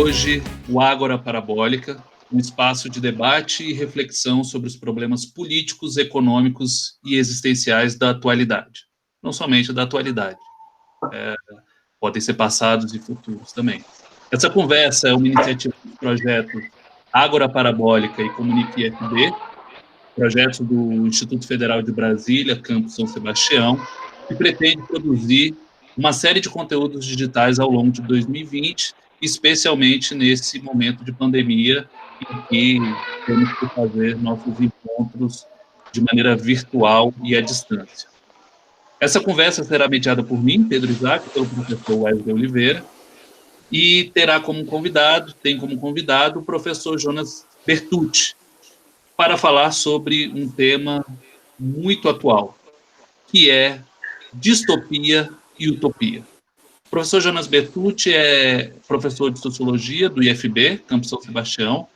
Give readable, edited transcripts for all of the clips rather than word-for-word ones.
hoje o Ágora Parabólica, um espaço de debate e reflexão sobre os problemas políticos, econômicos e existenciais da atualidade. Não somente da atualidade, podem ser passados e futuros também. Essa conversa é uma iniciativa dos projetos Ágora Parabólica e Comunique IFB, projeto do Instituto Federal de Brasília, Campus São Sebastião, que pretende produzir uma série de conteúdos digitais ao longo de 2020, especialmente nesse momento de pandemia em que temos que fazer nossos encontros de maneira virtual e à distância. Essa conversa será mediada por mim, Pedro Isaac, pelo professor Wesley Oliveira, e tem como convidado o professor Jonas Bertucci, para falar sobre um tema muito atual, que é distopia e utopia. O professor Jonas Bertucci é professor de Sociologia do IFB, Campus São Sebastião,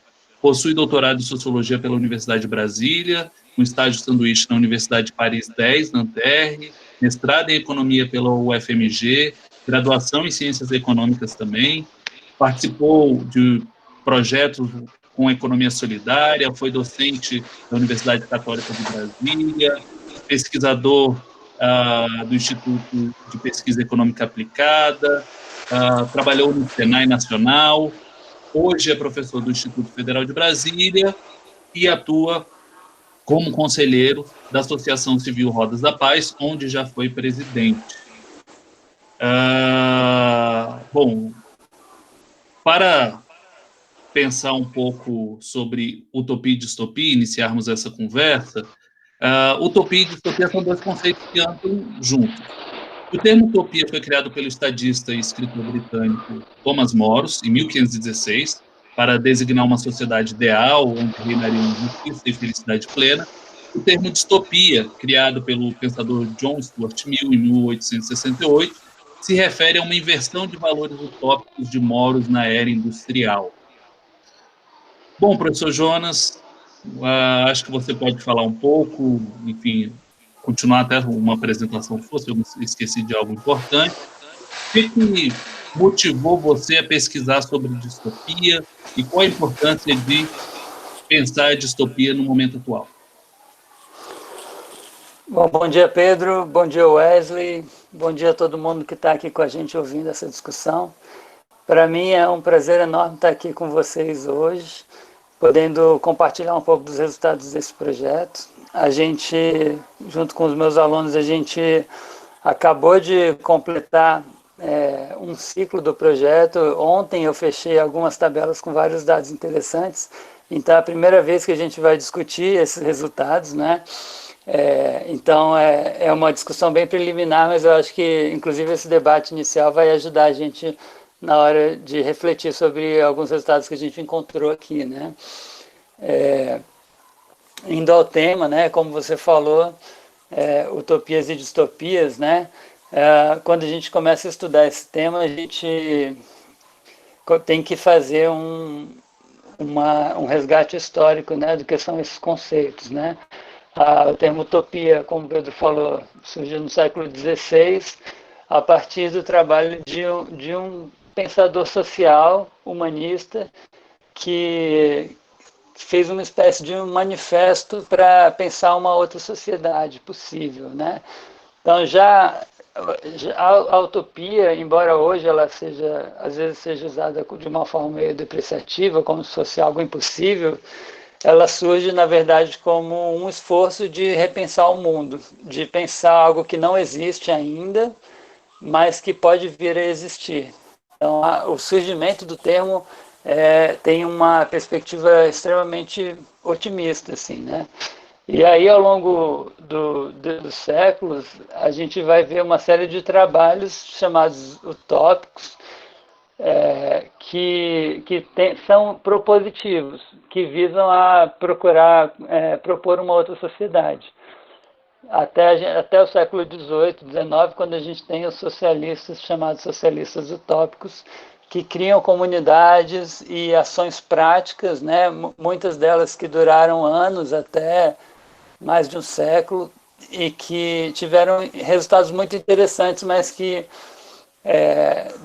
possui doutorado em Sociologia pela Universidade de Brasília, um estágio sanduíche na Universidade de Paris 10, Nanterre, mestrado em Economia pela UFMG, graduação em Ciências Econômicas também, participou de projetos com economia solidária, foi docente da Universidade Católica de Brasília, pesquisador do Instituto de Pesquisa Econômica Aplicada, trabalhou no Senai Nacional, hoje é professor do Instituto Federal de Brasília e atua como conselheiro da Associação Civil Rodas da Paz, onde já foi presidente. Bom, para pensar um pouco sobre utopia e distopia, iniciarmos essa conversa, utopia e distopia são dois conceitos que andam juntos. O termo utopia foi criado pelo estadista e escritor britânico Thomas Moros, em 1516, para designar uma sociedade ideal, onde reinariam justiça e felicidade plena. O termo distopia, criado pelo pensador John Stuart Mill, em 1868, se refere a uma inversão de valores utópicos de Moros na era industrial. Bom, professor Jonas, acho que você pode falar um pouco, enfim, continuar até uma apresentação sua, se eu esqueci de algo importante. O que motivou você a pesquisar sobre distopia e qual a importância de pensar a distopia no momento atual? Bom dia, Pedro. Bom dia, Wesley. Bom dia a todo mundo que está aqui com a gente ouvindo essa discussão. Para mim é um prazer enorme estar aqui com vocês hoje, podendo compartilhar um pouco dos resultados desse projeto. A gente, junto com os meus alunos, a gente acabou de completar um ciclo do projeto. Ontem eu fechei algumas tabelas com vários dados interessantes, então é a primeira vez que a gente vai discutir esses resultados, né? Então é uma discussão bem preliminar, mas eu acho que inclusive esse debate inicial vai ajudar a gente na hora de refletir sobre alguns resultados que a gente encontrou aqui, né? Indo ao tema, né, como você falou, utopias e distopias, né? Quando a gente começa a estudar esse tema, a gente tem que fazer um resgate histórico, né, do que são esses conceitos, né? O termo utopia, como o Pedro falou, surgiu no século XVI, a partir do trabalho de um pensador social, humanista, que fez uma espécie de um manifesto para pensar uma outra sociedade possível, né? Então já a utopia, embora hoje ela seja, às vezes seja usada de uma forma meio depreciativa, como se fosse algo impossível, ela surge, na verdade, como um esforço de repensar o mundo, de pensar algo que não existe ainda, mas que pode vir a existir. Então, o surgimento do termo tem uma perspectiva extremamente otimista, assim, né? E aí, ao longo dos séculos, a gente vai ver uma série de trabalhos chamados utópicos, que são propositivos, que visam a propor uma outra sociedade. Até o século XVIII, XIX, quando a gente tem os socialistas, chamados socialistas utópicos, que criam comunidades e ações práticas, né? Muitas delas que duraram anos, até mais de um século, e que tiveram resultados muito interessantes, mas que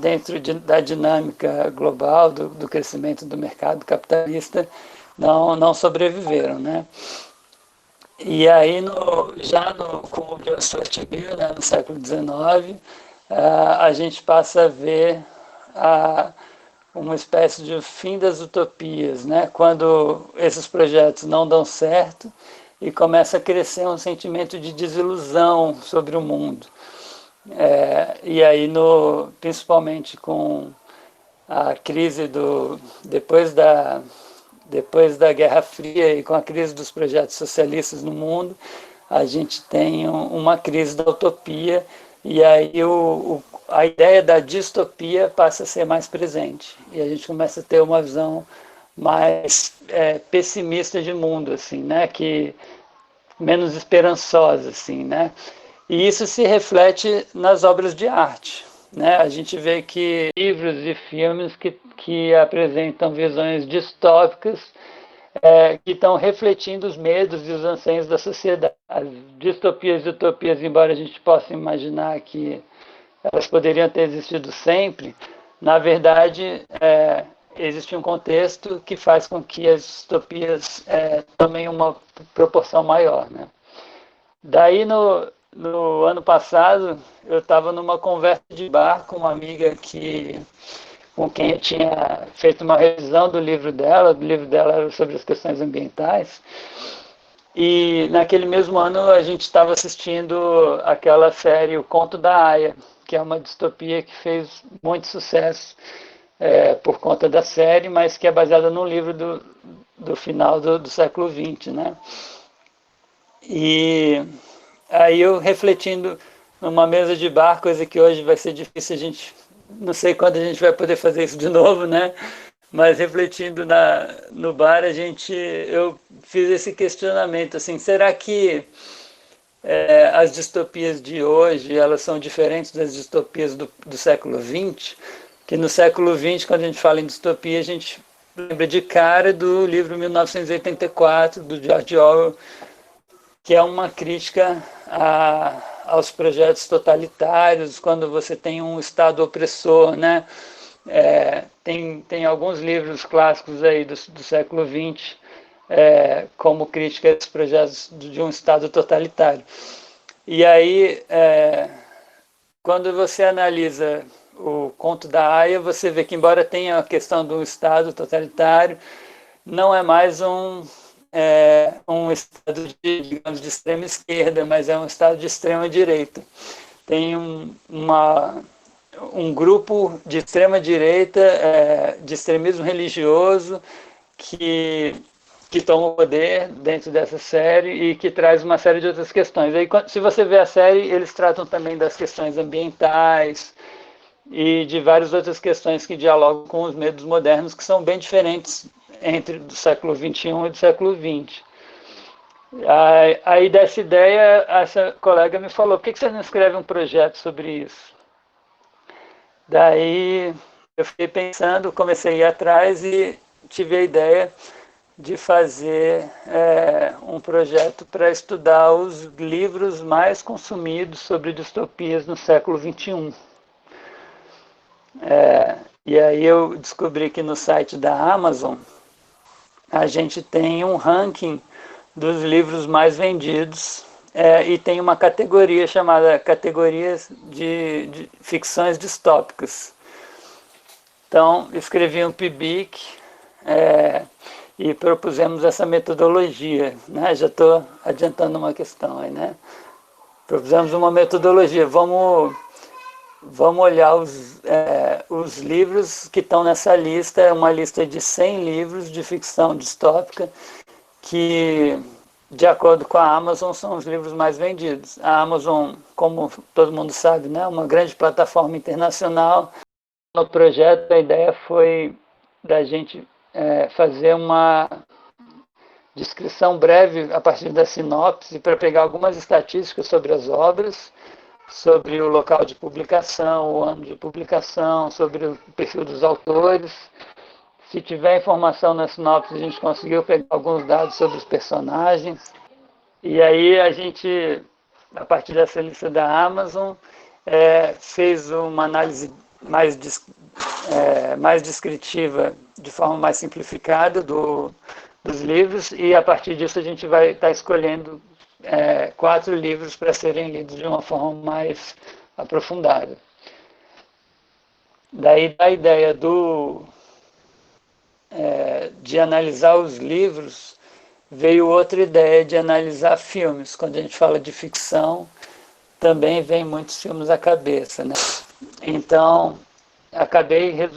dentro da dinâmica global do crescimento do mercado capitalista, não sobreviveram, né? E aí, com o John Stuart Mill, né, no século XIX, a gente passa a ver uma espécie de fim das utopias, né? Quando esses projetos não dão certo e começa a crescer um sentimento de desilusão sobre o mundo. E aí, principalmente com a crise depois da Guerra Fria e com a crise dos projetos socialistas no mundo, a gente tem uma crise da utopia, e aí a ideia da distopia passa a ser mais presente, e a gente começa a ter uma visão mais pessimista de mundo, assim, né? Menos esperançosa, assim, né? E isso se reflete nas obras de arte, né? A gente vê que livros e filmes que apresentam visões distópicas que estão refletindo os medos e os anseios da sociedade. As distopias e utopias, embora a gente possa imaginar que elas poderiam ter existido sempre, na verdade, existe um contexto que faz com que as distopias tomem uma proporção maior, né? Daí, no ano passado, eu estava numa conversa de bar com uma amiga com quem eu tinha feito uma revisão do livro dela. O livro dela era sobre as questões ambientais. E naquele mesmo ano a gente estava assistindo aquela série O Conto da Aia, que é uma distopia que fez muito sucesso por conta da série, mas que é baseada num livro do final do século XX, né? E aí eu refletindo numa mesa de bar, coisa que hoje vai ser difícil, não sei quando a gente vai poder fazer isso de novo, né? Mas refletindo no bar, eu fiz esse questionamento, assim, será que as distopias de hoje, elas são diferentes das distopias do século XX? Que no século XX, quando a gente fala em distopia, a gente lembra de cara do livro 1984, do George Orwell, que é uma crítica aos projetos totalitários, quando você tem um Estado opressor, né? Tem alguns livros clássicos aí do século XX como crítica a esses projetos de um Estado totalitário. E aí, quando você analisa o Conto da Aia, você vê que, embora tenha a questão do Estado totalitário, não é mais um estado digamos, de extrema esquerda, mas é um estado de extrema direita. Tem um grupo de extrema direita, de extremismo religioso, que toma o poder dentro dessa série e que traz uma série de outras questões. Aí, se você vê a série, eles tratam também das questões ambientais e de várias outras questões que dialogam com os medos modernos, que são bem diferentes entre do século XXI e do século XX. Aí dessa ideia, essa colega me falou, por que você não escreve um projeto sobre isso? Daí eu fiquei pensando, comecei a ir atrás e tive a ideia de fazer um projeto para estudar os livros mais consumidos sobre distopias no século XXI. E aí eu descobri que no site da Amazon a gente tem um ranking dos livros mais vendidos e tem uma categoria chamada categorias de ficções distópicas. Então, escrevi um PIBIC e propusemos essa metodologia, né? Já estou adiantando uma questão aí, né? Propusemos uma metodologia, vamos olhar os livros que estão nessa lista, é uma lista de 100 livros de ficção distópica que, de acordo com a Amazon, são os livros mais vendidos. A Amazon, como todo mundo sabe, né, é uma grande plataforma internacional. No projeto, a ideia foi da gente fazer uma descrição breve a partir da sinopse para pegar algumas estatísticas sobre as obras, sobre o local de publicação, o ano de publicação, sobre o perfil dos autores. Se tiver informação na sinopse, a gente conseguiu pegar alguns dados sobre os personagens. E aí a gente, a partir dessa lista da Amazon, fez uma análise mais descritiva, de forma mais simplificada dos livros, e a partir disso a gente vai estar escolhendo 4 livros para serem lidos de uma forma mais aprofundada. Daí a ideia de analisar os livros, veio outra ideia de analisar filmes. Quando a gente fala de ficção, também vem muitos filmes à cabeça, né? Então, acabei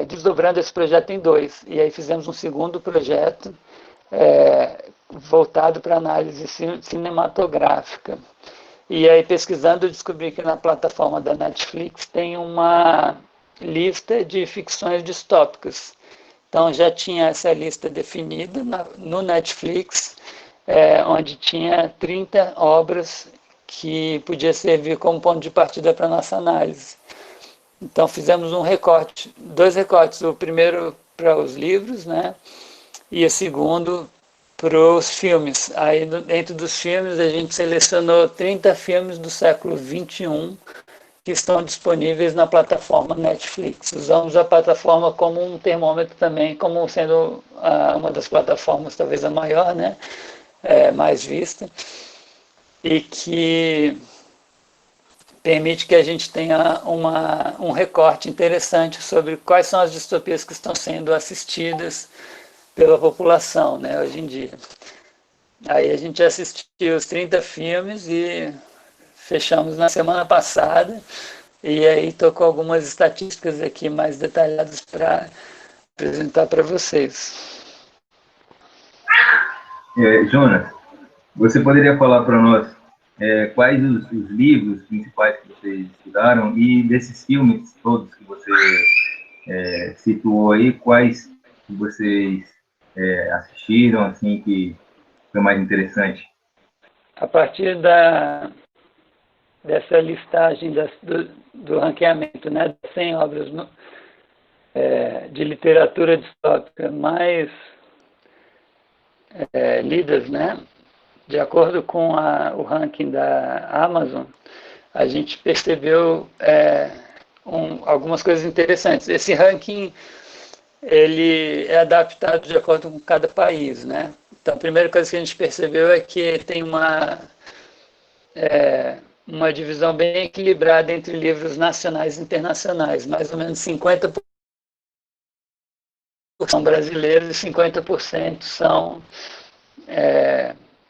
desdobrando esse projeto em 2, e aí fizemos um segundo projeto voltado para análise cinematográfica. E aí, pesquisando, eu descobri que na plataforma da Netflix tem uma lista de ficções distópicas. Então, já tinha essa lista definida no Netflix, onde tinha 30 obras que podia servir como ponto de partida para a nossa análise. Então, fizemos 2 recortes, o primeiro para os livros, né, e o segundo para os filmes. Aí, dentro dos filmes, a gente selecionou 30 filmes do século XXI que estão disponíveis na plataforma Netflix. Usamos a plataforma como um termômetro também, como sendo uma das plataformas, talvez a maior, né, mais vista, e que permite que a gente tenha um recorte interessante sobre quais são as distopias que estão sendo assistidas pela população, né, hoje em dia. Aí a gente assistiu os 30 filmes e fechamos na semana passada, e aí estou com algumas estatísticas aqui mais detalhadas para apresentar para vocês. Jonas, você poderia falar para nós quais os livros principais que vocês estudaram e desses filmes todos que você situou aí, quais que vocês assistiram, assim, que foi mais interessante? A partir dessa listagem do ranqueamento, né, das 100 obras de literatura distópica mais lidas, né, de acordo com o ranking da Amazon, a gente percebeu algumas coisas interessantes. Esse ranking ele é adaptado de acordo com cada país, né? Então, a primeira coisa que a gente percebeu é que tem uma divisão bem equilibrada entre livros nacionais e internacionais. Mais ou menos 50% são brasileiros e 50% são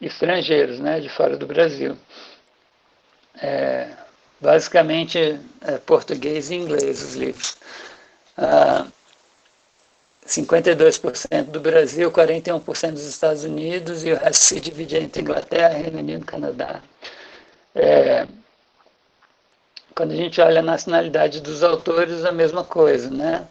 estrangeiros, né, de fora do Brasil. Basicamente, português e inglês os livros. 52% do Brasil, 41% dos Estados Unidos, e o resto se divide entre Inglaterra, Reino Unido e Canadá. Quando a gente olha a nacionalidade dos autores, a mesma coisa, né?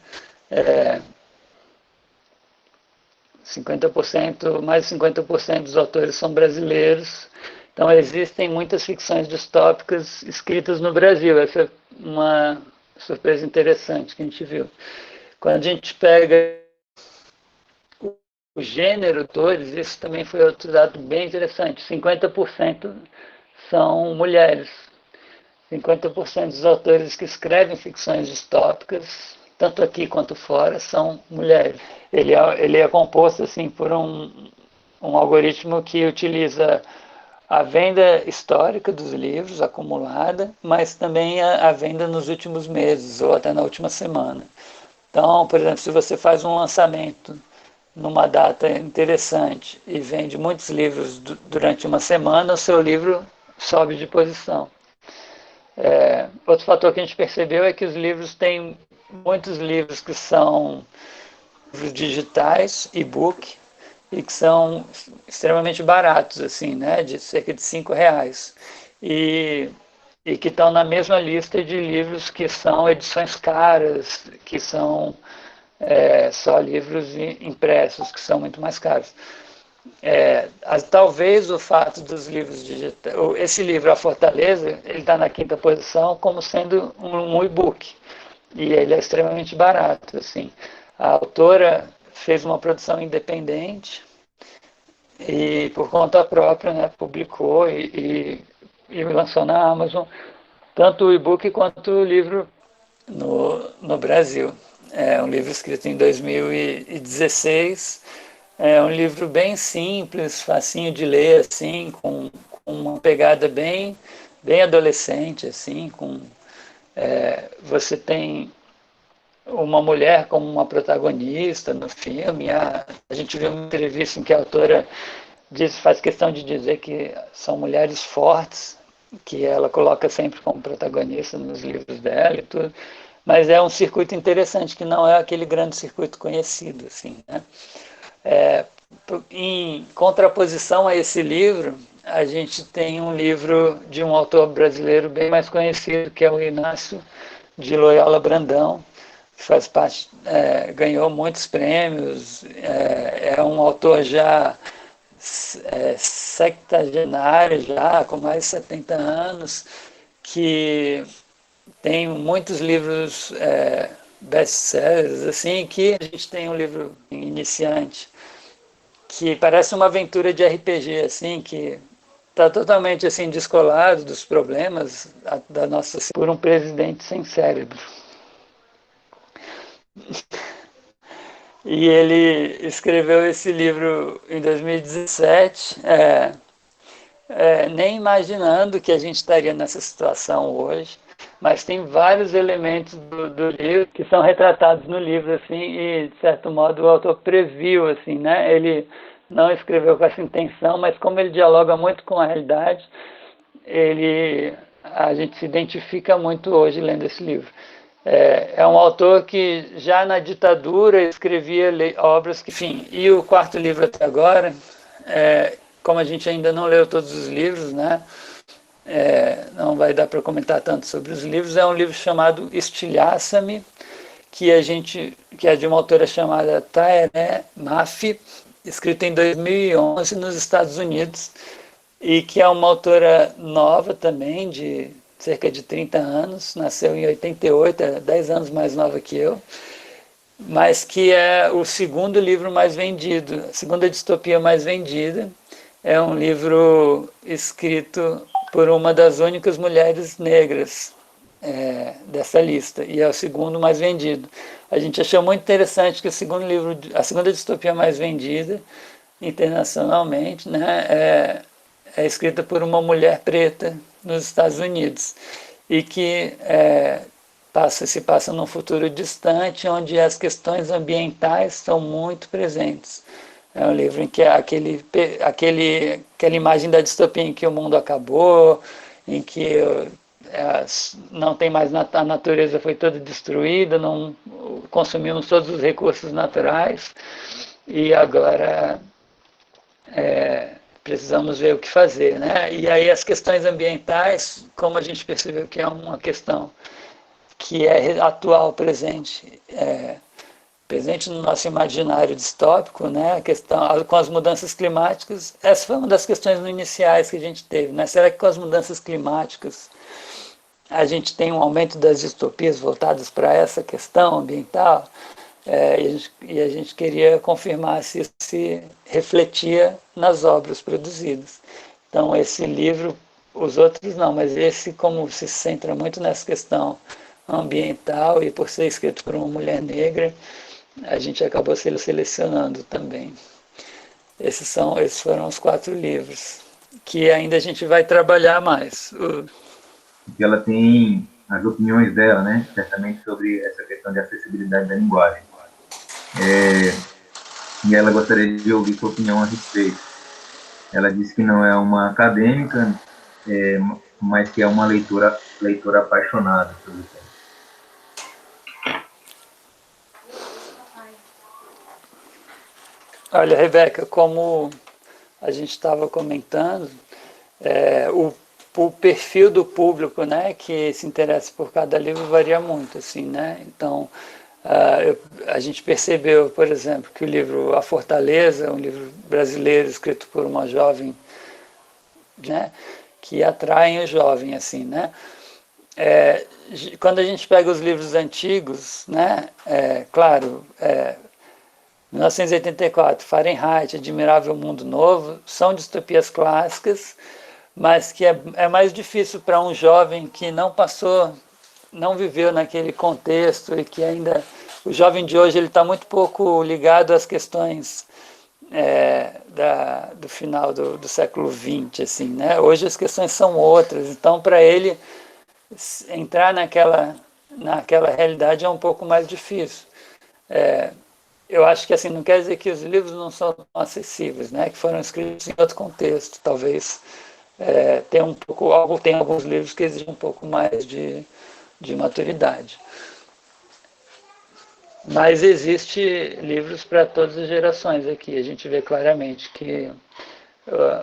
mais de 50% dos autores são brasileiros. Então, existem muitas ficções distópicas escritas no Brasil. Essa é uma surpresa interessante que a gente viu. Quando a gente pega o gênero de autores, isso também foi outro dado bem interessante. 50% são mulheres. 50% dos autores que escrevem ficções distópicas, tanto aqui quanto fora, são mulheres. Ele é composto assim, por um algoritmo que utiliza a venda histórica dos livros acumulada, mas também a venda nos últimos meses ou até na última semana. Então, por exemplo, se você faz um lançamento numa data interessante e vende muitos livros durante uma semana, o seu livro sobe de posição. Outro fator que a gente percebeu é que os livros têm muitos livros que são livros digitais, e-book, e que são extremamente baratos, assim, né, de cerca de R$5, e que estão na mesma lista de livros que são edições caras, que são só livros impressos, que são muito mais caros. Talvez o fato dos livros digitais, esse livro, A Fortaleza, ele está na 5ª posição como sendo um e-book, e ele é extremamente barato, assim. A autora fez uma produção independente e por conta própria, né, publicou e lançou na Amazon tanto o e-book quanto o livro no Brasil. É um livro escrito em 2016, é um livro bem simples, facinho de ler, assim, com uma pegada bem adolescente, assim, você tem uma mulher como uma protagonista no filme. A gente viu uma entrevista em que a autora faz questão de dizer que são mulheres fortes, que ela coloca sempre como protagonista nos livros dela e tudo. Mas é um circuito interessante, que não é aquele grande circuito conhecido, assim, né? Em contraposição a esse livro, a gente tem um livro de um autor brasileiro bem mais conhecido, que é o Inácio de Loyola Brandão, que faz parte, ganhou muitos prêmios, é um autor já sectagenário, já com mais de 70 anos, que tem muitos livros best-sellers, assim, que a gente tem um livro iniciante, que parece uma aventura de RPG, assim, que está totalmente assim descolado dos problemas da nossa por um presidente sem cérebro. E ele escreveu esse livro em 2017, nem imaginando que a gente estaria nessa situação hoje, mas tem vários elementos do livro que são retratados no livro, assim, e de certo modo o autor previu, assim, né? Ele não escreveu com essa intenção, mas como ele dialoga muito com a realidade, a gente se identifica muito hoje lendo esse livro. É um autor que já na ditadura escrevia obras que, enfim, e o quarto livro até agora, como a gente ainda não leu todos os livros, né? Não vai dar para comentar tanto sobre os livros. É um livro chamado Estilhaça-me, que é de uma autora chamada Tahereh Mafi, escrito em 2011 nos Estados Unidos, e que é uma autora nova também, de cerca de 30 anos, nasceu em 88, é 10 anos mais nova que eu, mas que é o segundo livro mais vendido, a segunda distopia mais vendida. É um livro escrito por uma das únicas mulheres negras dessa lista, e é o segundo mais vendido. A gente achou muito interessante que o segundo livro, a segunda distopia mais vendida internacionalmente, né, é escrita por uma mulher preta nos Estados Unidos, e que se passa num futuro distante, onde as questões ambientais estão muito presentes. É um livro em que aquela imagem da distopia em que o mundo acabou, em que não tem mais, a natureza foi toda destruída, não consumimos todos os recursos naturais, e agora precisamos ver o que fazer, né? E aí as questões ambientais, como a gente percebeu que é uma questão que é atual, presente no nosso imaginário distópico, né? A questão com as mudanças climáticas, essa foi uma das questões iniciais que a gente teve, né? Será que com as mudanças climáticas a gente tem um aumento das distopias voltadas para essa questão ambiental? E a gente queria confirmar se isso se refletia nas obras produzidas. Então esse livro, os outros não, mas esse, como se centra muito nessa questão ambiental e por ser escrito por uma mulher negra, a gente acabou selecionando também. Esses foram os 4 livros, que ainda a gente vai trabalhar mais. Porque ela tem as opiniões dela, né, certamente sobre essa questão de acessibilidade da linguagem. E ela gostaria de ouvir sua opinião a respeito. Ela disse que não é uma acadêmica, mas que é uma leitora apaixonada sobre o tema. Olha, Rebeca, como a gente estava comentando, o perfil do público, né, que se interessa por cada livro varia muito, assim, né? Então, a gente percebeu, por exemplo, que o livro A Fortaleza, um livro brasileiro escrito por uma jovem, né, que atraem o jovem, assim, né? Quando a gente pega os livros antigos, né, claro, 1984, Fahrenheit, Admirável Mundo Novo, são distopias clássicas, mas que é mais difícil para um jovem que não viveu naquele contexto e que ainda... O jovem de hoje ele está muito pouco ligado às questões do final do século XX, assim, né? Hoje as questões são outras, então para ele entrar naquela realidade é um pouco mais difícil. Eu acho que assim não quer dizer que os livros não são tão acessíveis, né? Que foram escritos em outro contexto, talvez tem alguns livros que exigem um pouco mais de maturidade. Mas existe livros para todas as gerações aqui. A gente vê claramente que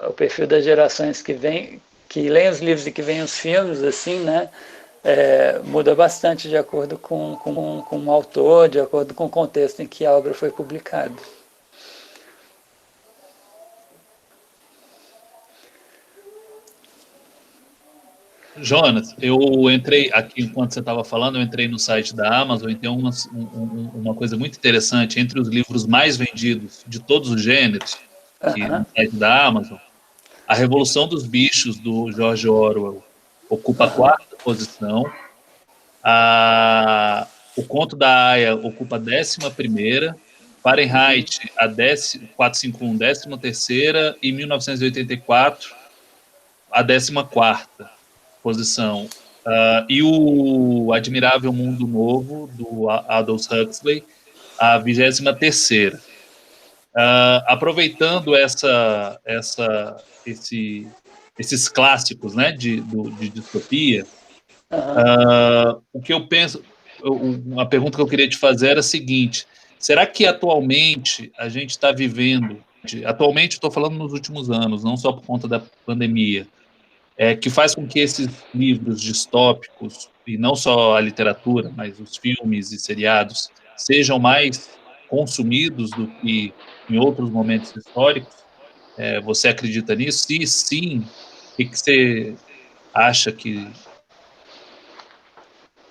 o perfil das gerações que leem os livros e que veem os filmes, assim, né, muda bastante de acordo com o autor, de acordo com o contexto em que a obra foi publicada. Jonas, eu entrei aqui, enquanto você estava falando, eu entrei no site da Amazon e tem uma coisa muito interessante. Entre os livros mais vendidos de todos os gêneros, que no site da Amazon, A Revolução dos Bichos, do George Orwell, ocupa a quarta posição. O Conto da Aia ocupa a 11ª. Fahrenheit, a 451, 13ª. E 1984, a 14ª posição. E o Admirável Mundo Novo, do Aldous Huxley, a 23ª. Aproveitando esses clássicos, né, de distopia, o que eu penso, uma pergunta que eu queria te fazer era a seguinte: será que atualmente a gente está vivendo, atualmente estou falando nos últimos anos, não só por conta da pandemia, que faz com que esses livros distópicos, e não só a literatura, mas os filmes e seriados, sejam mais consumidos do que em outros momentos históricos? Você acredita nisso? Se sim, o que você acha que...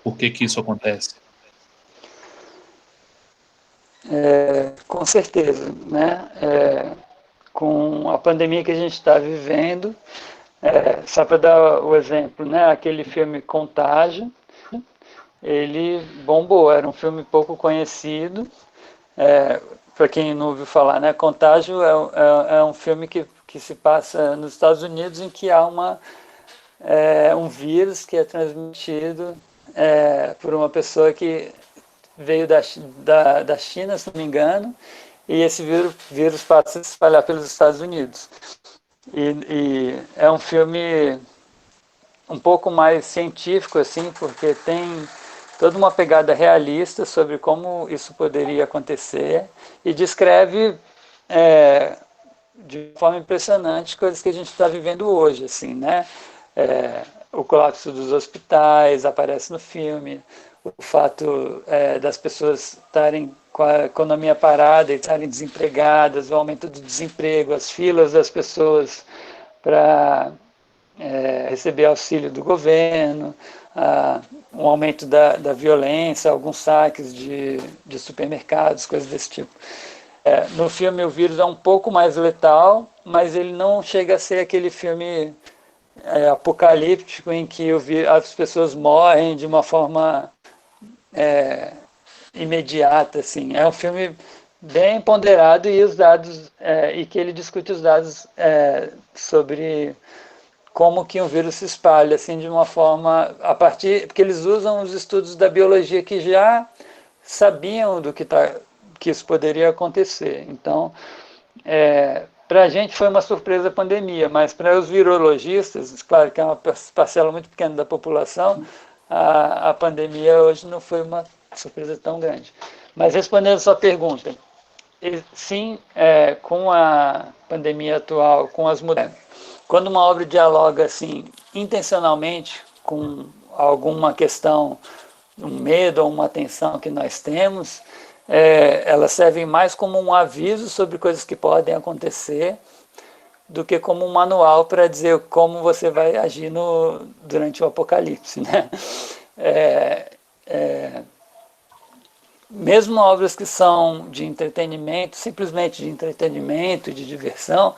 Por que isso acontece? Com certeza, né? Com a pandemia que a gente está vivendo, só para dar o exemplo, né? Aquele filme Contágio, ele bombou, era um filme pouco conhecido, para quem não ouviu falar, né? Contágio é um filme que se passa nos Estados Unidos, em que há um vírus que é transmitido por uma pessoa que veio da China, se não me engano, e esse vírus passa a se espalhar pelos Estados Unidos. E é um filme um pouco mais científico, assim, porque tem toda uma pegada realista sobre como isso poderia acontecer e descreve de forma impressionante coisas que a gente está vivendo hoje, assim, né? O colapso dos hospitais aparece no filme, o fato das pessoas estarem com a economia parada e estarem desempregadas, o aumento do desemprego, as filas das pessoas para receber auxílio do governo, um aumento da violência, alguns saques de supermercados, coisas desse tipo. No filme o vírus é um pouco mais letal, mas ele não chega a ser aquele filme apocalíptico em que as pessoas morrem de uma forma imediata, assim. É um filme bem ponderado e os dados e que ele discute os dados sobre como que um vírus se espalha, assim, de uma forma porque eles usam os estudos da biologia que já sabiam que isso poderia acontecer. Então, para a gente foi uma surpresa a pandemia, mas para os virologistas, claro que é uma parcela muito pequena da população, a pandemia hoje não foi uma surpresa tão grande. Mas respondendo a sua pergunta, sim, com a pandemia atual, com as mudanças, quando uma obra dialoga assim intencionalmente com alguma questão, um medo ou uma tensão que nós temos, elas servem mais como um aviso sobre coisas que podem acontecer do que como um manual para dizer como você vai agir durante o apocalipse, né? Mesmo obras que são de entretenimento, simplesmente de entretenimento, de diversão,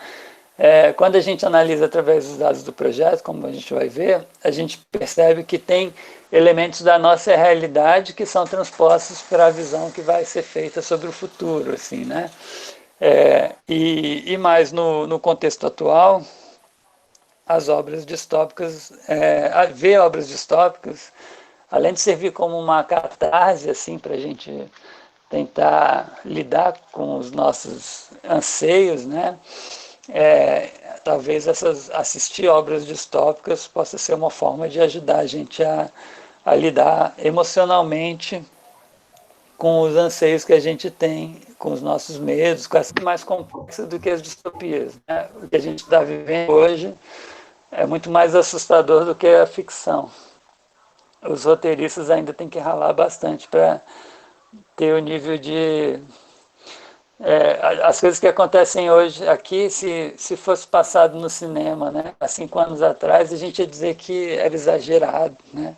Quando a gente analisa através dos dados do projeto, como a gente vai ver, a gente percebe que tem elementos da nossa realidade que são transpostos para a visão que vai ser feita sobre o futuro, assim, né? E mais no contexto atual, as obras distópicas, ver obras distópicas, além de servir como uma catarse assim, para a gente tentar lidar com os nossos anseios, né? Talvez assistir obras distópicas possa ser uma forma de ajudar a gente a lidar emocionalmente com os anseios que a gente tem, com os nossos medos, com as mais complexas do que as distopias, né? O que a gente está vivendo hoje é muito mais assustador do que a ficção. Os roteiristas ainda têm que ralar bastante para ter o nível de... as coisas que acontecem hoje aqui, se fosse passado no cinema, né, há 5 anos atrás, a gente ia dizer que era exagerado, né?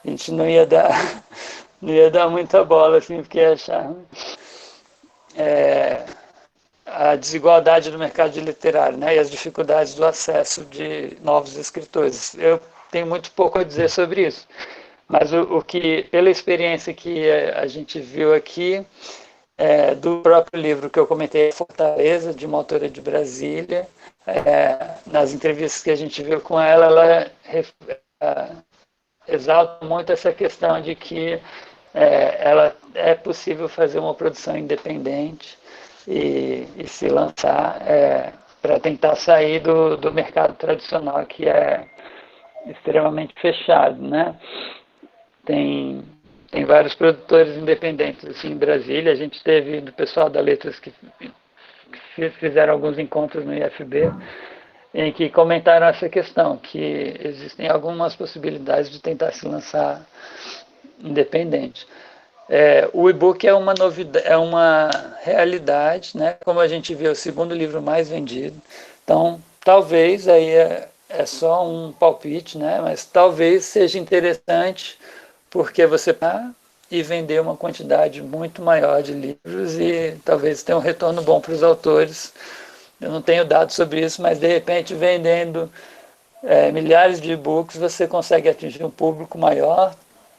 A gente não ia dar muita bola, assim, porque ia achar a desigualdade do mercado literário, né, e as dificuldades do acesso de novos escritores. Eu tenho muito pouco a dizer sobre isso, mas o que, pela experiência que a gente viu aqui, do próprio livro que eu comentei, Fortaleza, de uma autora de Brasília, nas entrevistas que a gente viu com ela exalta muito essa questão de que ela é possível fazer uma produção independente e se lançar para tentar sair do mercado tradicional, que é extremamente fechado, né? Tem vários produtores independentes assim, em Brasília. A gente teve do pessoal da Letras que fizeram alguns encontros no IFB, em que comentaram essa questão, que existem algumas possibilidades de tentar se lançar independente. O e-book é uma novidade, é uma realidade, né? Como a gente vê, é o segundo livro mais vendido. Então, talvez, aí é só um palpite, né? Mas talvez seja interessante, porque você e vender uma quantidade muito maior de livros e talvez tenha um retorno bom para os autores. Eu não tenho dados sobre isso, mas de repente vendendo milhares de e-books você consegue atingir um público maior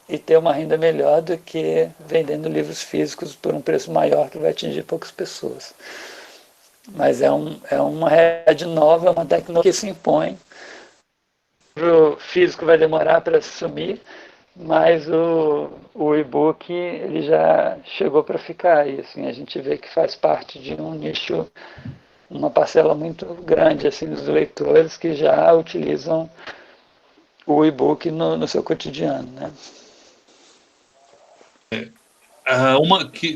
e ter uma renda melhor do que vendendo livros físicos por um preço maior que vai atingir poucas pessoas. Mas é uma realidade nova, é uma tecnologia que se impõe. O livro físico vai demorar para sumir, mas o e-book ele já chegou para ficar. E assim, a gente vê que faz parte de um nicho, uma parcela muito grande assim, dos leitores que já utilizam o e-book no seu cotidiano, né?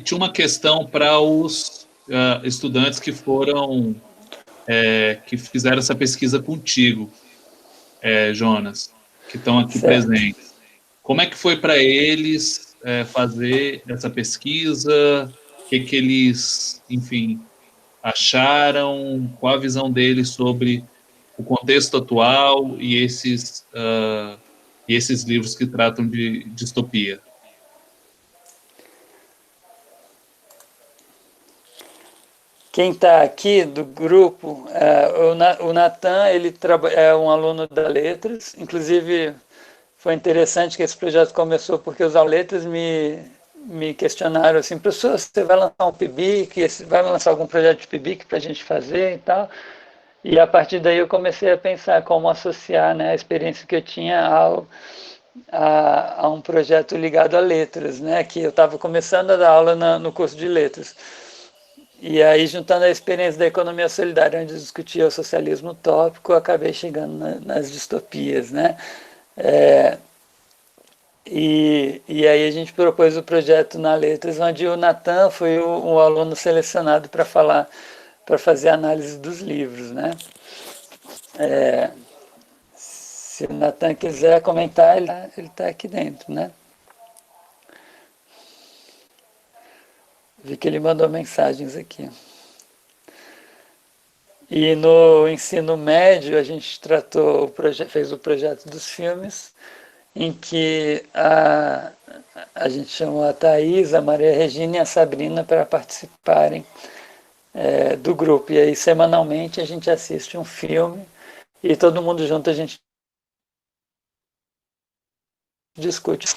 Tinha uma questão para os estudantes que foram que fizeram essa pesquisa contigo, Jonas, que estão aqui presentes. Como é que foi para eles fazer essa pesquisa? O que eles, enfim, acharam? Qual a visão deles sobre o contexto atual e esses livros que tratam de distopia? Quem está aqui do grupo, o Natan, ele é um aluno da Letras, inclusive foi interessante que esse projeto começou porque os Letras me questionaram assim, professor, você vai lançar um PIBIC, vai lançar algum projeto de PIBIC para a gente fazer e tal? E a partir daí eu comecei a pensar como associar, né, a experiência que eu tinha a um projeto ligado a letras, né, que eu estava começando a dar aula no curso de letras. E aí, juntando a experiência da economia solidária, onde eu discutia o socialismo utópico, eu acabei chegando nas distopias, né? E aí a gente propôs o projeto na Letras, onde o Natan foi o aluno selecionado para fazer análise dos livros, né? Se o Natan quiser comentar, ele está aqui dentro, né? Vi que ele mandou mensagens aqui. E no ensino médio a gente fez o projeto dos filmes, em que a gente chamou a Thaís, a Maria Regina e a Sabrina para participarem do grupo. E aí, semanalmente, a gente assiste um filme e todo mundo junto a gente discute.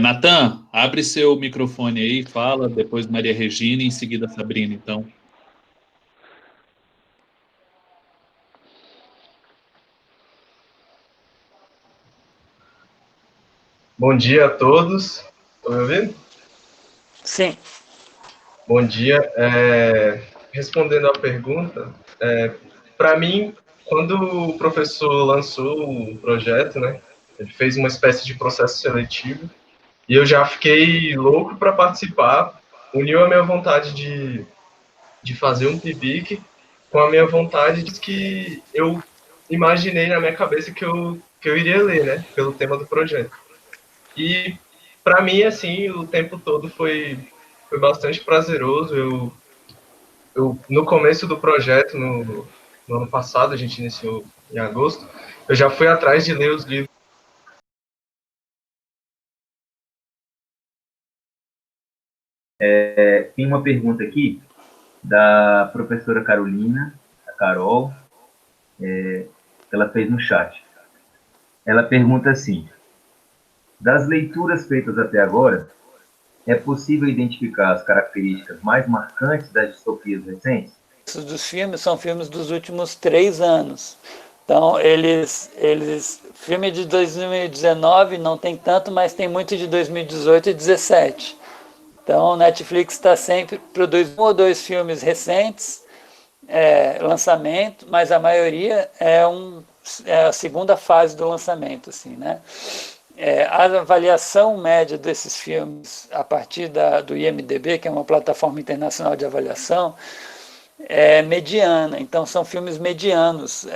Natan, abre seu microfone aí, fala, depois Maria Regina e em seguida Sabrina, então. Bom dia a todos. Estão me ouvindo? Sim. Bom dia. Respondendo à pergunta, para mim, quando o professor lançou o projeto, né, ele fez uma espécie de processo seletivo e eu já fiquei louco para participar. Uniu a minha vontade de fazer um PIBIC com a minha vontade de que eu imaginei na minha cabeça que eu iria ler, né, pelo tema do projeto. E para mim, assim, o tempo todo foi bastante prazeroso. Eu no começo do projeto, no ano passado, a gente iniciou em agosto, eu já fui atrás de ler os livros. Tem uma pergunta aqui da professora Carolina, a Carol, ela fez no chat. Ela pergunta assim: das leituras feitas até agora, é possível identificar as características mais marcantes das distopias recentes? Esses dos filmes são filmes dos últimos 3 anos. Então, filme de 2019 não tem tanto, mas tem muito de 2018 e 2017. Então, o Netflix produz 1 ou 2 filmes recentes, lançamento, mas a maioria é a segunda fase do lançamento, assim, né? A avaliação média desses filmes, a partir do IMDb, que é uma plataforma internacional de avaliação, é mediana. Então, são filmes medianos.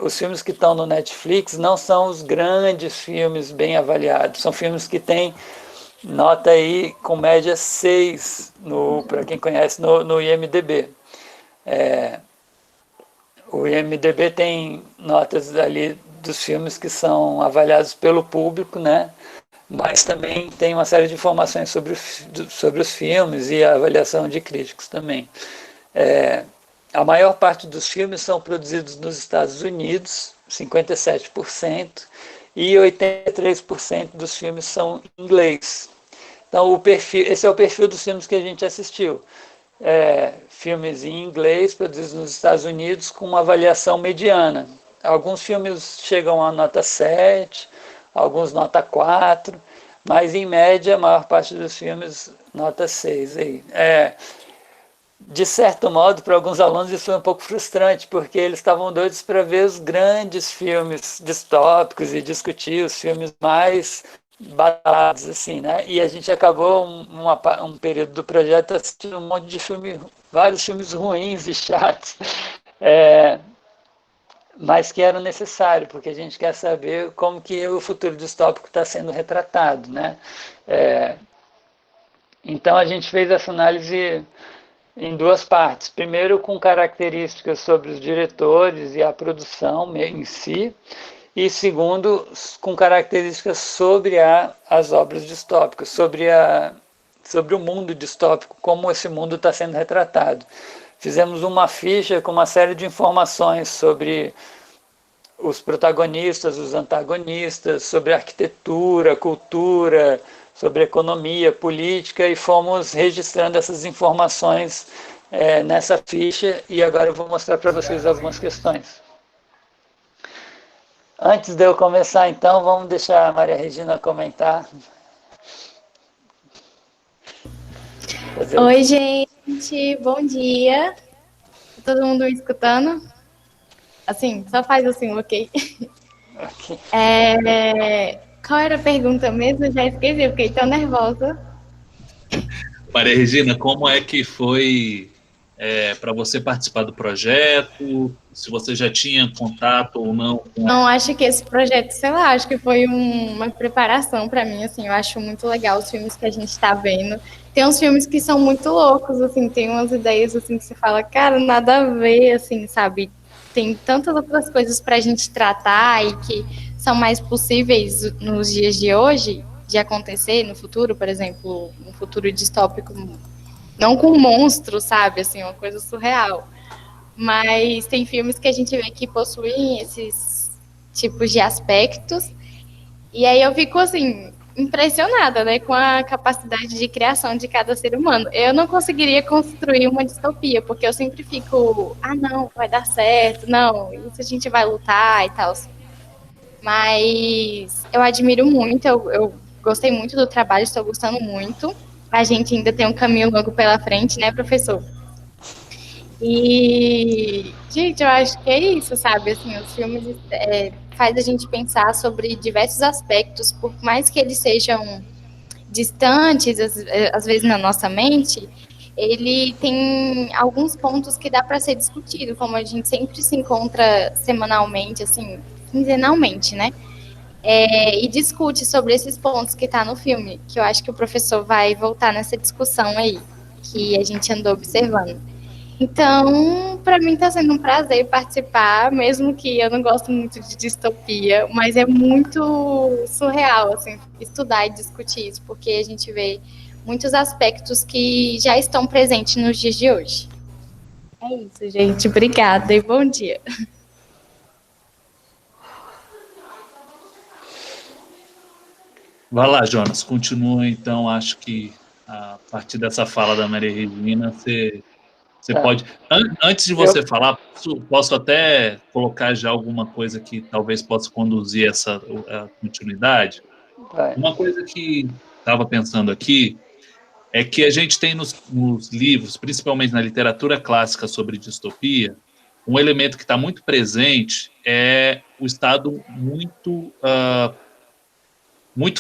Os filmes que estão no Netflix não são os grandes filmes bem avaliados, são filmes que têm nota aí com média 6, para quem conhece, no IMDb. O IMDb tem notas ali dos filmes que são avaliados pelo público, né? Mas também tem uma série de informações sobre os filmes e a avaliação de críticos também. A maior parte dos filmes são produzidos nos Estados Unidos, 57%, e 83% dos filmes são em inglês. Então, esse é o perfil dos filmes que a gente assistiu. Filmes em inglês, produzidos nos Estados Unidos, com uma avaliação mediana. Alguns filmes chegam a nota 7, alguns nota 4, mas, em média, a maior parte dos filmes nota 6. Aí. De certo modo, para alguns alunos isso foi um pouco frustrante, porque eles estavam doidos para ver os grandes filmes distópicos e discutir os filmes mais badalados, assim, né? E a gente acabou um período do projeto assistindo um monte de vários filmes ruins e chatos, mas que eram necessários, porque a gente quer saber como que o futuro distópico está sendo retratado, né? Então a gente fez essa análise em 2 partes. Primeiro, com características sobre os diretores e a produção em si, e segundo, com características sobre as obras distópicas, sobre o mundo distópico, como esse mundo está sendo retratado. Fizemos uma ficha com uma série de informações sobre os protagonistas, os antagonistas, sobre arquitetura, cultura, sobre economia, política, e fomos registrando essas informações nessa ficha, e agora eu vou mostrar para vocês algumas questões. Antes de eu começar, então, vamos deixar a Maria Regina comentar. Oi, gente, bom dia. Todo mundo me escutando? Assim, só faz assim, ok? Okay. Qual era a pergunta mesmo? Eu já esqueci, eu fiquei tão nervosa. Maria Regina, como é que foi para você participar do projeto? Se você já tinha contato ou não? Não, acho que esse projeto, sei lá, acho que foi uma preparação para mim, assim, eu acho muito legal os filmes que a gente está vendo. Tem uns filmes que são muito loucos, assim, tem umas ideias, assim, que você fala, cara, nada a ver, assim, sabe? Tem tantas outras coisas para a gente tratar e que são mais possíveis nos dias de hoje de acontecer no futuro, por exemplo, um futuro distópico não com monstros, sabe, assim, uma coisa surreal. Mas tem filmes que a gente vê que possuem esses tipos de aspectos, e aí eu fico, assim, impressionada, né, com a capacidade de criação de cada ser humano. Eu não conseguiria construir uma distopia, porque eu sempre fico, não, vai dar certo, não, isso a gente vai lutar e tal. Mas eu admiro muito, eu gostei muito do trabalho, estou gostando muito. A gente ainda tem um caminho longo pela frente, né, professor? E, gente, eu acho que é isso, sabe? Assim, os filmes faz a gente pensar sobre diversos aspectos, por mais que eles sejam distantes, às vezes na nossa mente, ele tem alguns pontos que dá para ser discutido, como a gente sempre se encontra semanalmente, assim, quinzenalmente, né? E discute sobre esses pontos que tá no filme, que eu acho que o professor vai voltar nessa discussão aí, que a gente andou observando. Então, para mim está sendo um prazer participar, mesmo que eu não gosto muito de distopia, mas é muito surreal, assim, estudar e discutir isso, porque a gente vê muitos aspectos que já estão presentes nos dias de hoje. É isso, gente. Obrigada e bom dia. Vai lá, Jonas, continua então. Acho que a partir dessa fala da Maria Regina, você pode. Antes de você falar, posso até colocar já alguma coisa que talvez possa conduzir essa continuidade? Uma coisa que estava pensando aqui é que a gente tem nos livros, principalmente na literatura clássica sobre distopia, um elemento que está muito presente é o Estado muito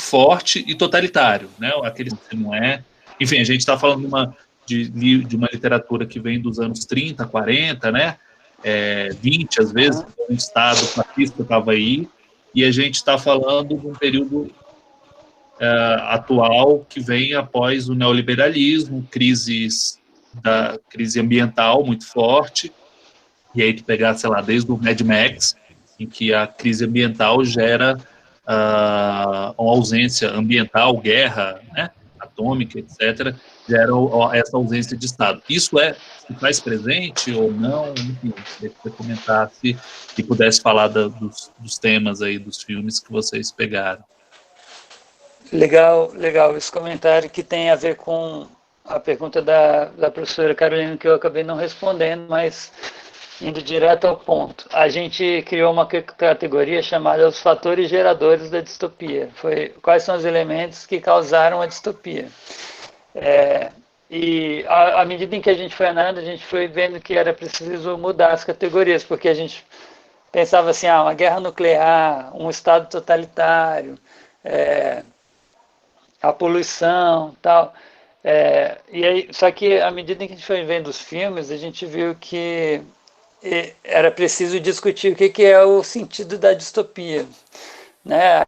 forte e totalitário, né? Aquele que não é. Enfim, a gente está falando de uma literatura que vem dos anos 30, 40, né? 20, às vezes, um Estado fascista estava aí, e a gente está falando de um período atual que vem após o neoliberalismo, crise ambiental muito forte, e aí tu pegar, sei lá, desde o Mad Max, em que a crise ambiental gera uma ausência ambiental, guerra, né, atômica, etc., gera essa ausência de Estado. Isso se faz presente ou não? Enfim, queria que você comentasse e pudesse falar dos temas aí, dos filmes que vocês pegaram. Legal, legal. Esse comentário que tem a ver com a pergunta da professora Carolina, que eu acabei não respondendo, mas indo direto ao ponto. A gente criou uma categoria chamada os fatores geradores da distopia. Quais são os elementos que causaram a distopia. E à medida em que a gente foi andando, a gente foi vendo que era preciso mudar as categorias, porque a gente pensava assim, uma guerra nuclear, um estado totalitário, a poluição, tal. E aí, só que à medida que a gente foi vendo os filmes, a gente viu que era preciso discutir o que é o sentido da distopia. Né?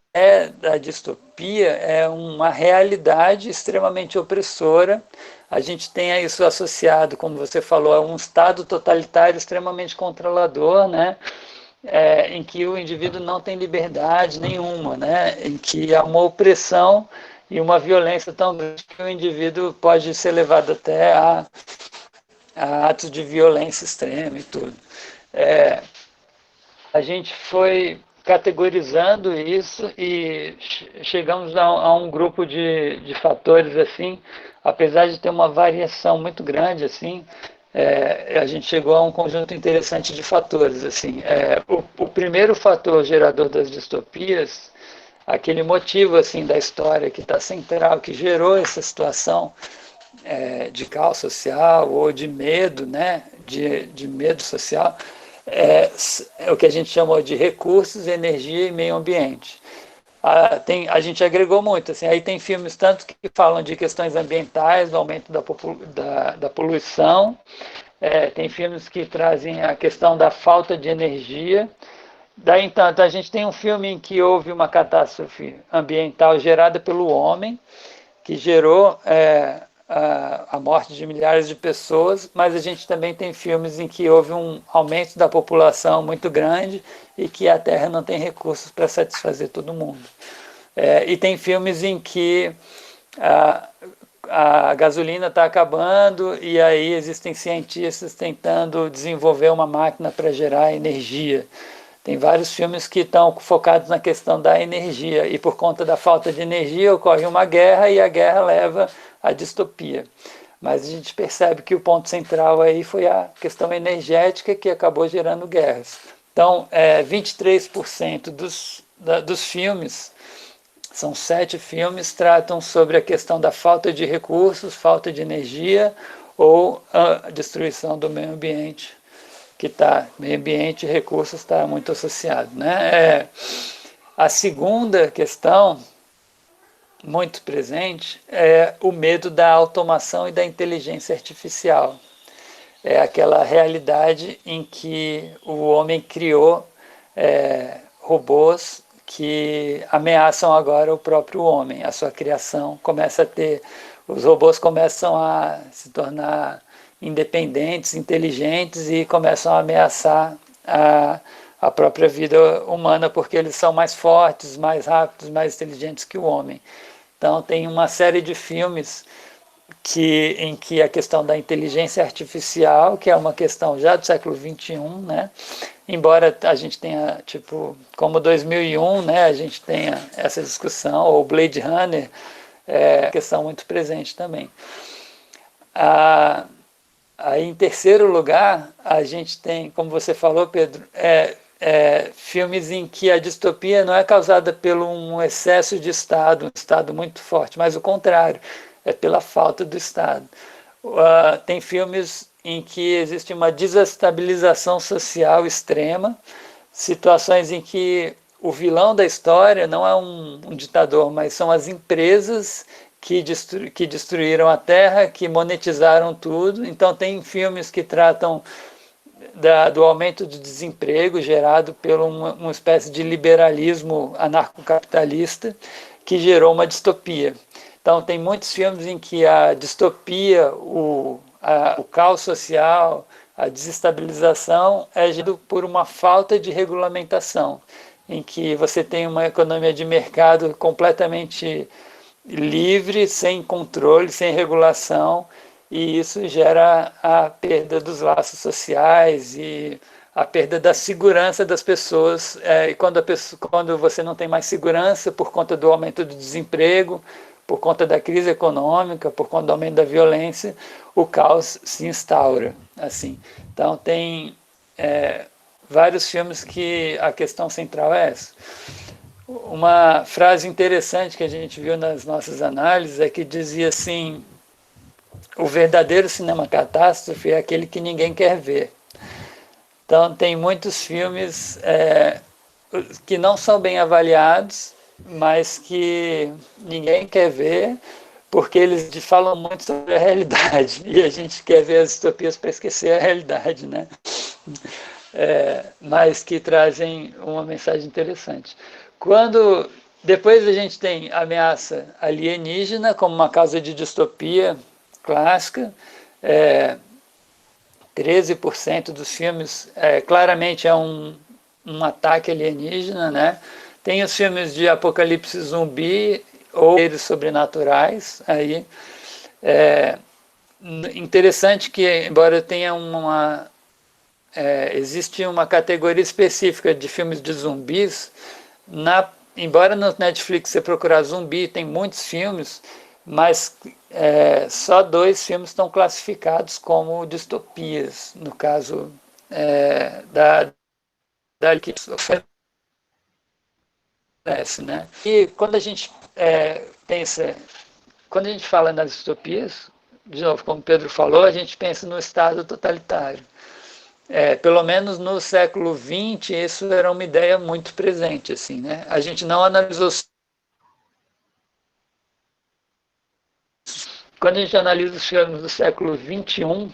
A distopia é uma realidade extremamente opressora. A gente tem isso associado, como você falou, a um estado totalitário extremamente controlador, né? Em que o indivíduo não tem liberdade nenhuma, né? Em que há uma opressão e uma violência tão grande que o indivíduo pode ser levado até a atos de violência extrema e tudo. A gente foi categorizando isso e chegamos a um grupo de fatores assim, apesar de ter uma variação muito grande assim, a gente chegou a um conjunto interessante de fatores assim. O primeiro fator gerador das distopias, aquele motivo assim da história que está central, que gerou essa situação de caos social ou de medo, né, de medo social, é o que a gente chamou de recursos, energia e meio ambiente. A gente agregou muito, assim, aí tem filmes tanto que falam de questões ambientais, do aumento da poluição, tem filmes que trazem a questão da falta de energia. Daí, então, a gente tem um filme em que houve uma catástrofe ambiental gerada pelo homem, que gerou a morte de milhares de pessoas, mas a gente também tem filmes em que houve um aumento da população muito grande e que a Terra não tem recursos para satisfazer todo mundo. E tem filmes em que a gasolina está acabando e aí existem cientistas tentando desenvolver uma máquina para gerar energia. Tem vários filmes que estão focados na questão da energia e por conta da falta de energia ocorre uma guerra e a guerra leva à distopia. Mas a gente percebe que o ponto central aí foi a questão energética que acabou gerando guerras. Então, 23% dos filmes, são 7 filmes, tratam sobre a questão da falta de recursos, falta de energia ou a destruição do meio ambiente, que meio ambiente e recursos está muito associado, né? A segunda questão, muito presente, é o medo da automação e da inteligência artificial. É aquela realidade em que o homem criou robôs que ameaçam agora o próprio homem. A sua criação começa a os robôs começam a se tornar independentes, inteligentes e começam a ameaçar a própria vida humana porque eles são mais fortes, mais rápidos, mais inteligentes que o homem. Então tem uma série de filmes em que a questão da inteligência artificial, que é uma questão já do século XXI, né? Embora a gente tenha, como 2001, né, a gente tenha essa discussão, ou Blade Runner, uma questão muito presente também. Aí, em terceiro lugar, a gente tem, como você falou, Pedro, filmes em que a distopia não é causada por um excesso de Estado, um Estado muito forte, mas o contrário, é pela falta do Estado. Tem filmes em que existe uma desestabilização social extrema, situações em que o vilão da história não é um ditador, mas são as empresas que destruíram a terra, que monetizaram tudo. Então tem filmes que tratam do aumento do desemprego gerado por uma espécie de liberalismo anarcocapitalista que gerou uma distopia. Então tem muitos filmes em que a distopia, o caos social, a desestabilização é gerado por uma falta de regulamentação, em que você tem uma economia de mercado completamente livre, sem controle, sem regulação, e isso gera a perda dos laços sociais e a perda da segurança das pessoas. E quando você não tem mais segurança por conta do aumento do desemprego, por conta da crise econômica, por conta do aumento da violência, o caos se instaura. Assim. Então tem vários filmes que a questão central é essa. Uma frase interessante que a gente viu nas nossas análises é que dizia assim: o verdadeiro cinema catástrofe é aquele que ninguém quer ver. Então tem muitos filmes que não são bem avaliados, mas que ninguém quer ver, porque eles falam muito sobre a realidade, e a gente quer ver as distopias para esquecer a realidade, né? Mas que trazem uma mensagem interessante. Depois a gente tem ameaça alienígena como uma causa de distopia clássica, 13% dos filmes claramente é um ataque alienígena, né? Tem os filmes de apocalipse zumbi ou seres sobrenaturais. Aí interessante que, embora tenha existe uma categoria específica de filmes de zumbis, embora no Netflix você procurar zumbi, tem muitos filmes, mas só 2 filmes estão classificados como distopias, no caso da que oferece, né? E quando a gente quando a gente fala nas distopias, de novo, como o Pedro falou, a gente pensa no Estado totalitário. Pelo menos no século XX, isso era uma ideia muito presente, assim, né? A gente não analisou. Quando a gente analisa os filmes do século XXI,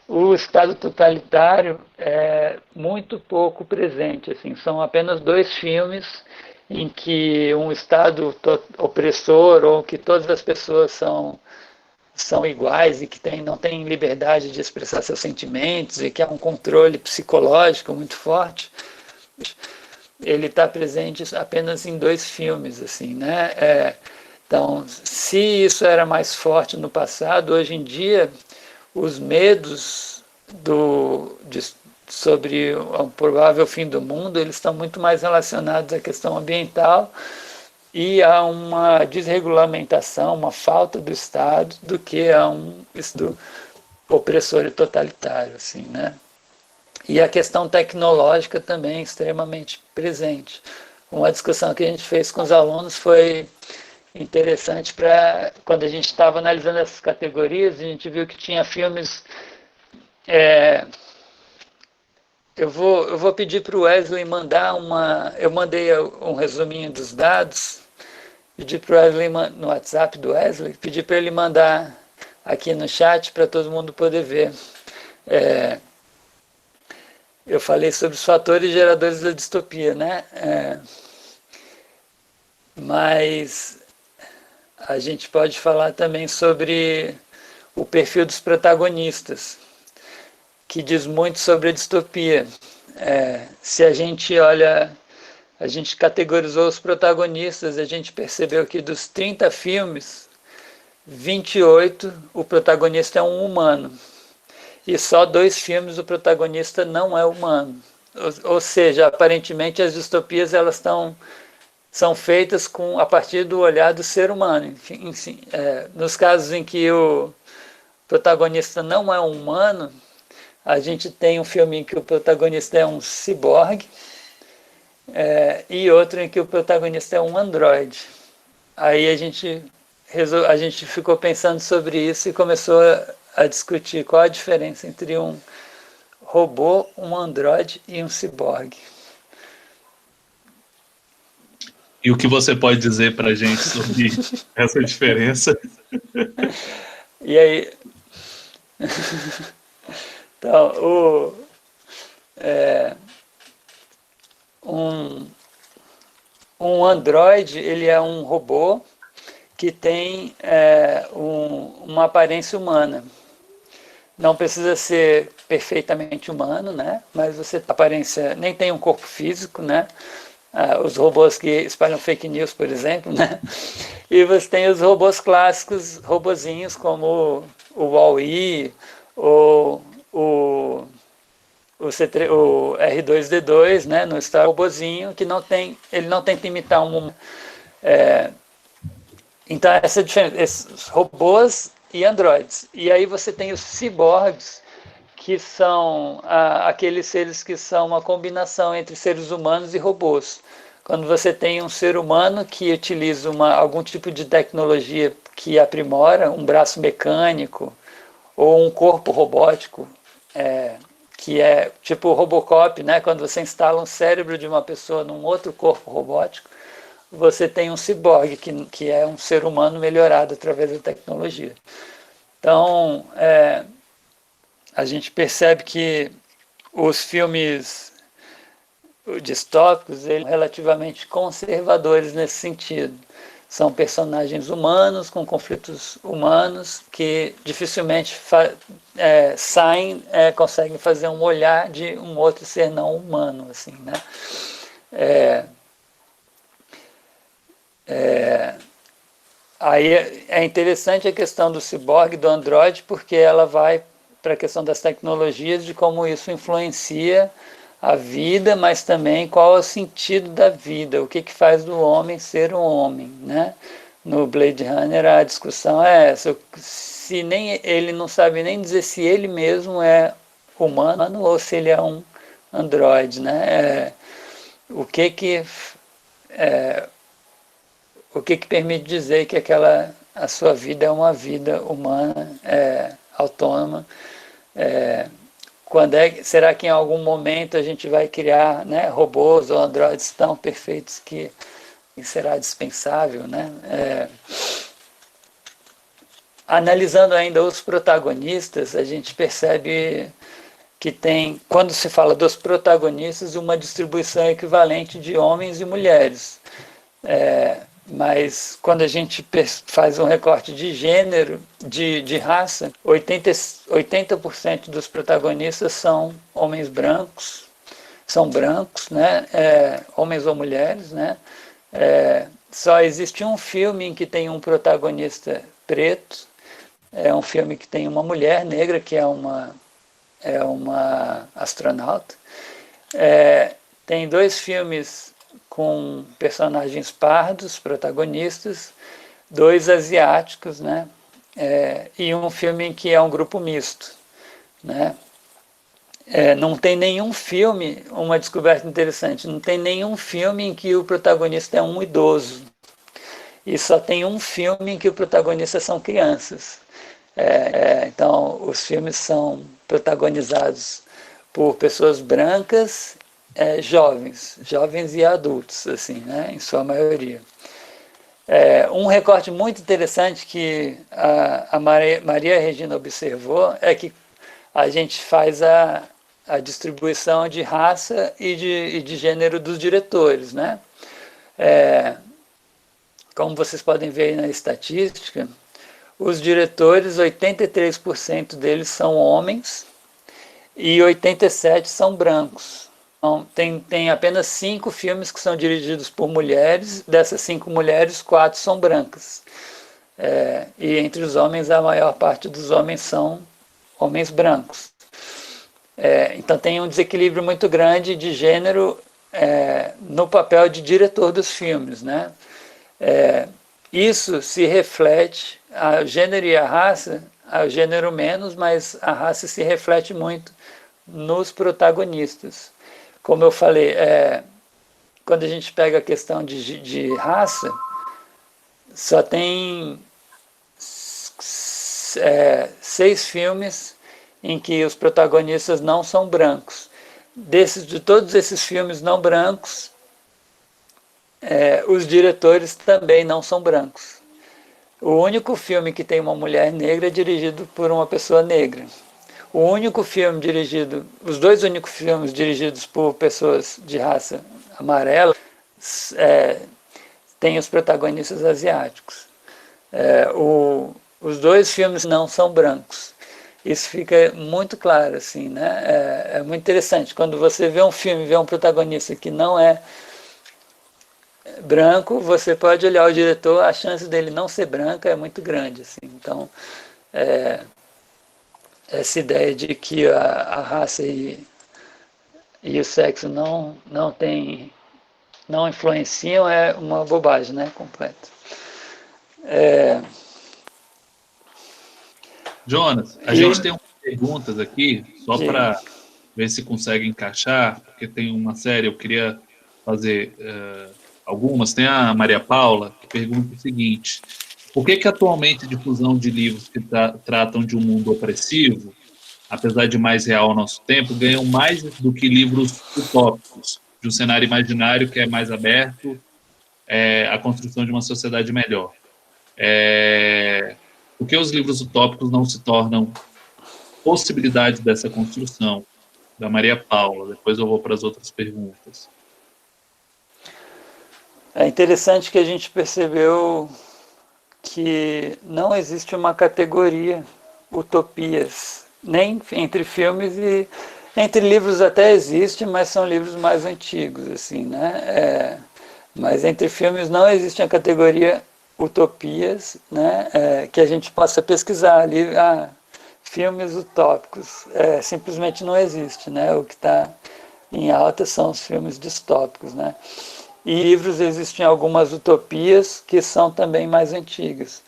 o Estado totalitário é muito pouco presente, assim. São apenas 2 filmes em que um Estado opressor, ou que todas as pessoas são iguais e que não tem liberdade de expressar seus sentimentos e que há um controle psicológico muito forte, ele está presente apenas em 2 filmes, assim, né? Então, se isso era mais forte no passado, hoje em dia, os medos sobre o provável fim do mundo, eles estão muito mais relacionados à questão ambiental e a uma desregulamentação, uma falta do Estado, do que a um Estado opressor e totalitário, assim, né? E a questão tecnológica também é extremamente presente. Uma discussão que a gente fez com os alunos foi interessante para quando a gente estava analisando essas categorias, a gente viu que tinha filmes. Eu vou pedir para o Wesley mandar uma. Eu mandei um resuminho dos dados, pedi para o Wesley no WhatsApp do Wesley, pedi para ele mandar aqui no chat para todo mundo poder ver. Eu falei sobre os fatores geradores da distopia, né? Mas a gente pode falar também sobre o perfil dos protagonistas, que diz muito sobre a distopia. Se a gente olha, a gente categorizou os protagonistas, a gente percebeu que dos 30 filmes, 28, o protagonista é um humano. E só 2 filmes o protagonista não é humano. Ou seja, aparentemente as distopias elas são feitas a partir do olhar do ser humano. Enfim, nos casos em que o protagonista não é um humano, a gente tem um filme em que o protagonista é um ciborgue e outro em que o protagonista é um androide. Aí a gente ficou pensando sobre isso e começou a discutir qual a diferença entre um robô, um androide e um ciborgue. E o que você pode dizer para a gente sobre essa diferença? E aí... Então, um androide, ele é um robô que tem uma aparência humana. Não precisa ser perfeitamente humano, né? Mas você aparência nem tem um corpo físico, né? Os robôs que espalham fake news, por exemplo, né? E você tem os robôs clássicos, robozinhos como o Wall-E, ou o R2-D2, né, no Star robozinho, que ele não tenta imitar um humano. Então, essa diferença, esses robôs e androides. E aí você tem os ciborgues, que são aqueles seres que são uma combinação entre seres humanos e robôs. Quando você tem um ser humano que utiliza algum tipo de tecnologia que aprimora, um braço mecânico, ou um corpo robótico, que é tipo o Robocop, né? Quando você instala um cérebro de uma pessoa num outro corpo robótico, você tem um ciborgue, que é um ser humano melhorado através da tecnologia. Então, a gente percebe que os filmes distópicos eles são relativamente conservadores nesse sentido. São personagens humanos, com conflitos humanos, que dificilmente conseguem fazer um olhar de um outro ser não humano, assim, né? Aí é interessante a questão do ciborgue, do androide, porque ela vai para a questão das tecnologias, de como isso influencia a vida, mas também qual é o sentido da vida, o que faz do homem ser um homem, né? No Blade Runner a discussão é essa, se nem ele não sabe nem dizer se ele mesmo é humano ou se ele é um androide, né? O que permite dizer que a sua vida é uma vida humana, autônoma? Será que em algum momento a gente vai criar, né, robôs ou androides tão perfeitos que será dispensável, né? Analisando ainda os protagonistas, a gente percebe que tem, quando se fala dos protagonistas, uma distribuição equivalente de homens e mulheres. Mas quando a gente faz um recorte de gênero, de raça, 80% dos protagonistas são homens brancos, né? Homens ou mulheres, né? só existe um filme em que tem um protagonista preto, é um filme que tem uma mulher negra, que é uma astronauta. Tem 2 filmes com personagens pardos, protagonistas, 2 asiáticos, né? E um filme em que é um grupo misto, né? Não tem nenhum filme, uma descoberta interessante, não tem nenhum filme em que o protagonista é um idoso. E só tem um filme em que o protagonista são crianças. Então, os filmes são protagonizados por pessoas brancas, jovens e adultos, assim, né, em sua maioria. Um recorte muito interessante que a Maria Regina observou é que a gente faz a distribuição de raça e de gênero dos diretores, né? Como vocês podem ver aí na estatística, os diretores, 83% deles são homens e 87% são brancos. Então, tem apenas 5 filmes que são dirigidos por mulheres, dessas 5 mulheres, 4 são brancas. E entre os homens, a maior parte dos homens são homens brancos. Então tem um desequilíbrio muito grande de gênero no papel de diretor dos filmes, né? Isso se reflete, o gênero e a raça, o gênero menos, mas a raça se reflete muito nos protagonistas. Como eu falei, quando a gente pega a questão de raça, só tem 6 filmes em que os protagonistas não são brancos. De todos esses filmes não brancos, os diretores também não são brancos. O único filme que tem uma mulher negra é dirigido por uma pessoa negra. Os 2 únicos filmes dirigidos por pessoas de raça amarela têm os protagonistas asiáticos. Os 2 filmes não são brancos. Isso fica muito claro, assim, né? É muito interessante. Quando você vê um filme, vê um protagonista que não é branco, você pode olhar o diretor, a chance dele não ser branco é muito grande, assim. Então, essa ideia de que a raça e o sexo não influenciam é uma bobagem, né? Completa. Jonas, a gente tem umas perguntas aqui, só para ver se consegue encaixar, porque tem uma série, eu queria fazer algumas. Tem a Maria Paula, que pergunta o seguinte: por que atualmente a difusão de livros que tratam de um mundo opressivo, apesar de mais real ao nosso tempo, ganham mais do que livros utópicos, de um cenário imaginário que é mais aberto à construção de uma sociedade melhor? Por que os livros utópicos não se tornam possibilidades dessa construção? Da Maria Paula. Depois eu vou para as outras perguntas. É interessante que a gente percebeu que não existe uma categoria utopias, nem entre filmes e entre livros até existe, mas são livros mais antigos, assim, né? Mas entre filmes não existe a categoria utopias, né? Que a gente possa pesquisar ali, filmes utópicos, simplesmente não existe, né? O que está em alta são os filmes distópicos, né? E livros existem algumas utopias que são também mais antigas.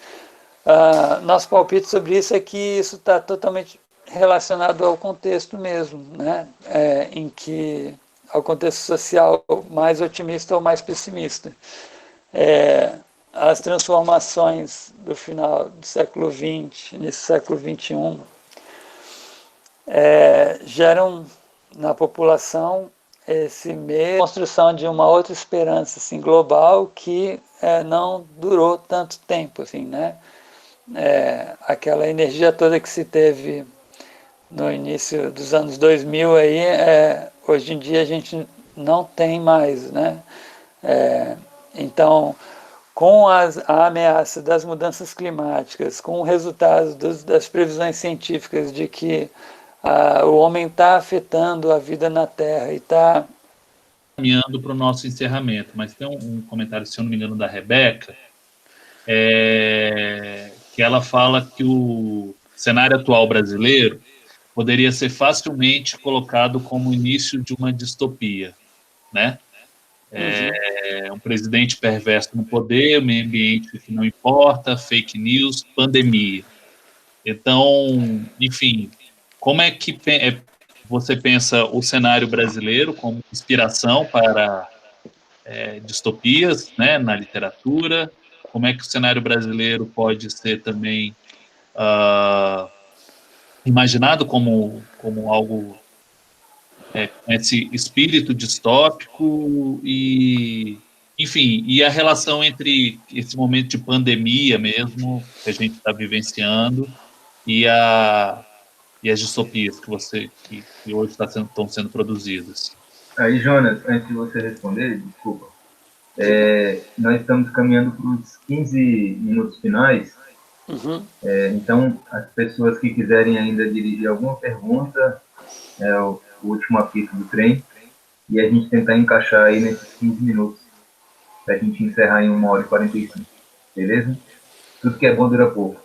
Nosso palpite sobre isso é que isso está totalmente relacionado ao contexto mesmo, né? Ao contexto social mais otimista ou mais pessimista. As transformações do final do século XX, nesse século XXI, geram na população esse meio construção de uma outra esperança assim, global que não durou tanto tempo, assim, né? Aquela energia toda que se teve no início dos anos 2000 aí, hoje em dia a gente não tem mais, né? Então, com a ameaça das mudanças climáticas, com o resultado das previsões científicas de que o homem está afetando a vida na Terra e está caminhando para o nosso encerramento, mas tem um comentário, se eu não me engano, da Rebeca, que ela fala que o cenário atual brasileiro poderia ser facilmente colocado como o início de uma distopia, né? Um presidente perverso no poder, meio ambiente que não importa, fake news, pandemia. Então, enfim, como é que você pensa o cenário brasileiro como inspiração para distopias, né, na literatura? Como é que o cenário brasileiro pode ser também imaginado como algo com esse espírito distópico e, enfim, e a relação entre esse momento de pandemia mesmo que a gente está vivenciando e as distopias que hoje estão sendo produzidas. Aí, Jonas, antes de você responder, desculpa, nós estamos caminhando para os 15 minutos finais. Então, as pessoas que quiserem ainda dirigir alguma pergunta, o último apito do trem, e a gente tentar encaixar aí nesses 15 minutos, para a gente encerrar em 1h45. Beleza? Tudo que é bom dura pouco.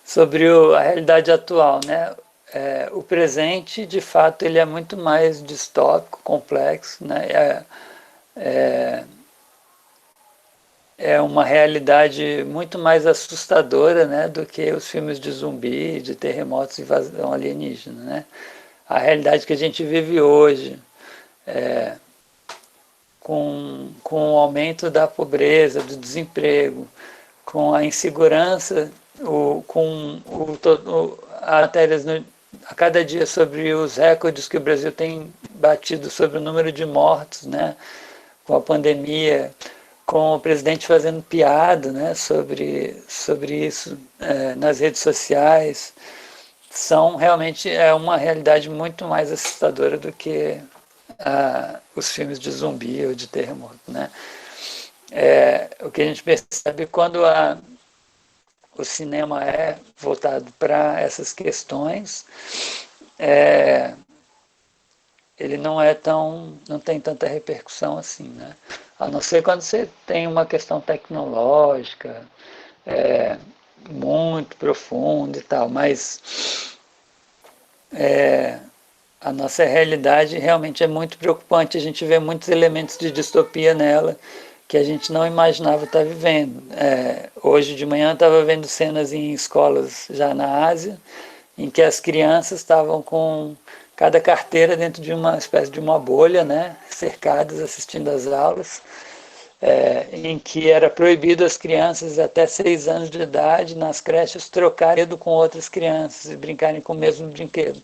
Sobre a realidade atual, né? O presente, de fato, ele é muito mais distópico, complexo, né? É uma realidade muito mais assustadora, né, do que os filmes de zumbi, de terremotos e invasão alienígena, né? A realidade que a gente vive hoje, com o aumento da pobreza, do desemprego, com a insegurança, matérias a cada dia sobre os recordes que o Brasil tem batido sobre o número de mortos, né, com a pandemia, com o presidente fazendo piada, né, sobre isso nas redes sociais, são realmente uma realidade muito mais assustadora do que os filmes de zumbi ou de terremoto, né? O que a gente percebe quando o cinema é voltado para essas questões, ele não tem tanta repercussão assim, né? A não ser quando você tem uma questão tecnológica muito profunda e tal, mas a nossa realidade realmente é muito preocupante. A gente vê muitos elementos de distopia nela que a gente não imaginava estar vivendo. Hoje de manhã eu estava vendo cenas em escolas já na Ásia, em que as crianças estavam com cada carteira dentro de uma espécie de uma bolha, né, cercadas, assistindo às aulas, em que era proibido as crianças até 6 anos de idade, nas creches, trocarem com outras crianças e brincarem com o mesmo brinquedo.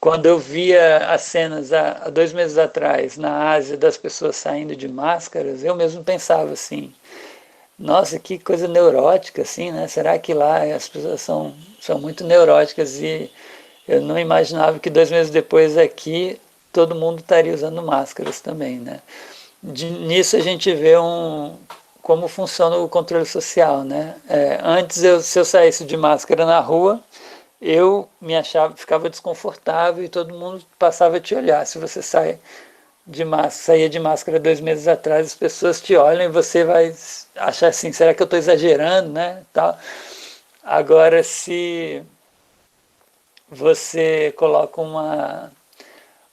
Quando eu via as cenas há 2 meses atrás na Ásia das pessoas saindo de máscaras, eu mesmo pensava assim, nossa, que coisa neurótica, assim, né? Será que lá as pessoas são muito neuróticas? E eu não imaginava que 2 meses depois aqui todo mundo estaria usando máscaras também, né? Nisso a gente vê como funciona o controle social, né? Antes, se eu saísse de máscara na rua, eu ficava desconfortável e todo mundo passava a te olhar. Se você saía de máscara 2 meses atrás, as pessoas te olham e você vai achar assim, será que eu estou exagerando, né? Tal. Agora, se você coloca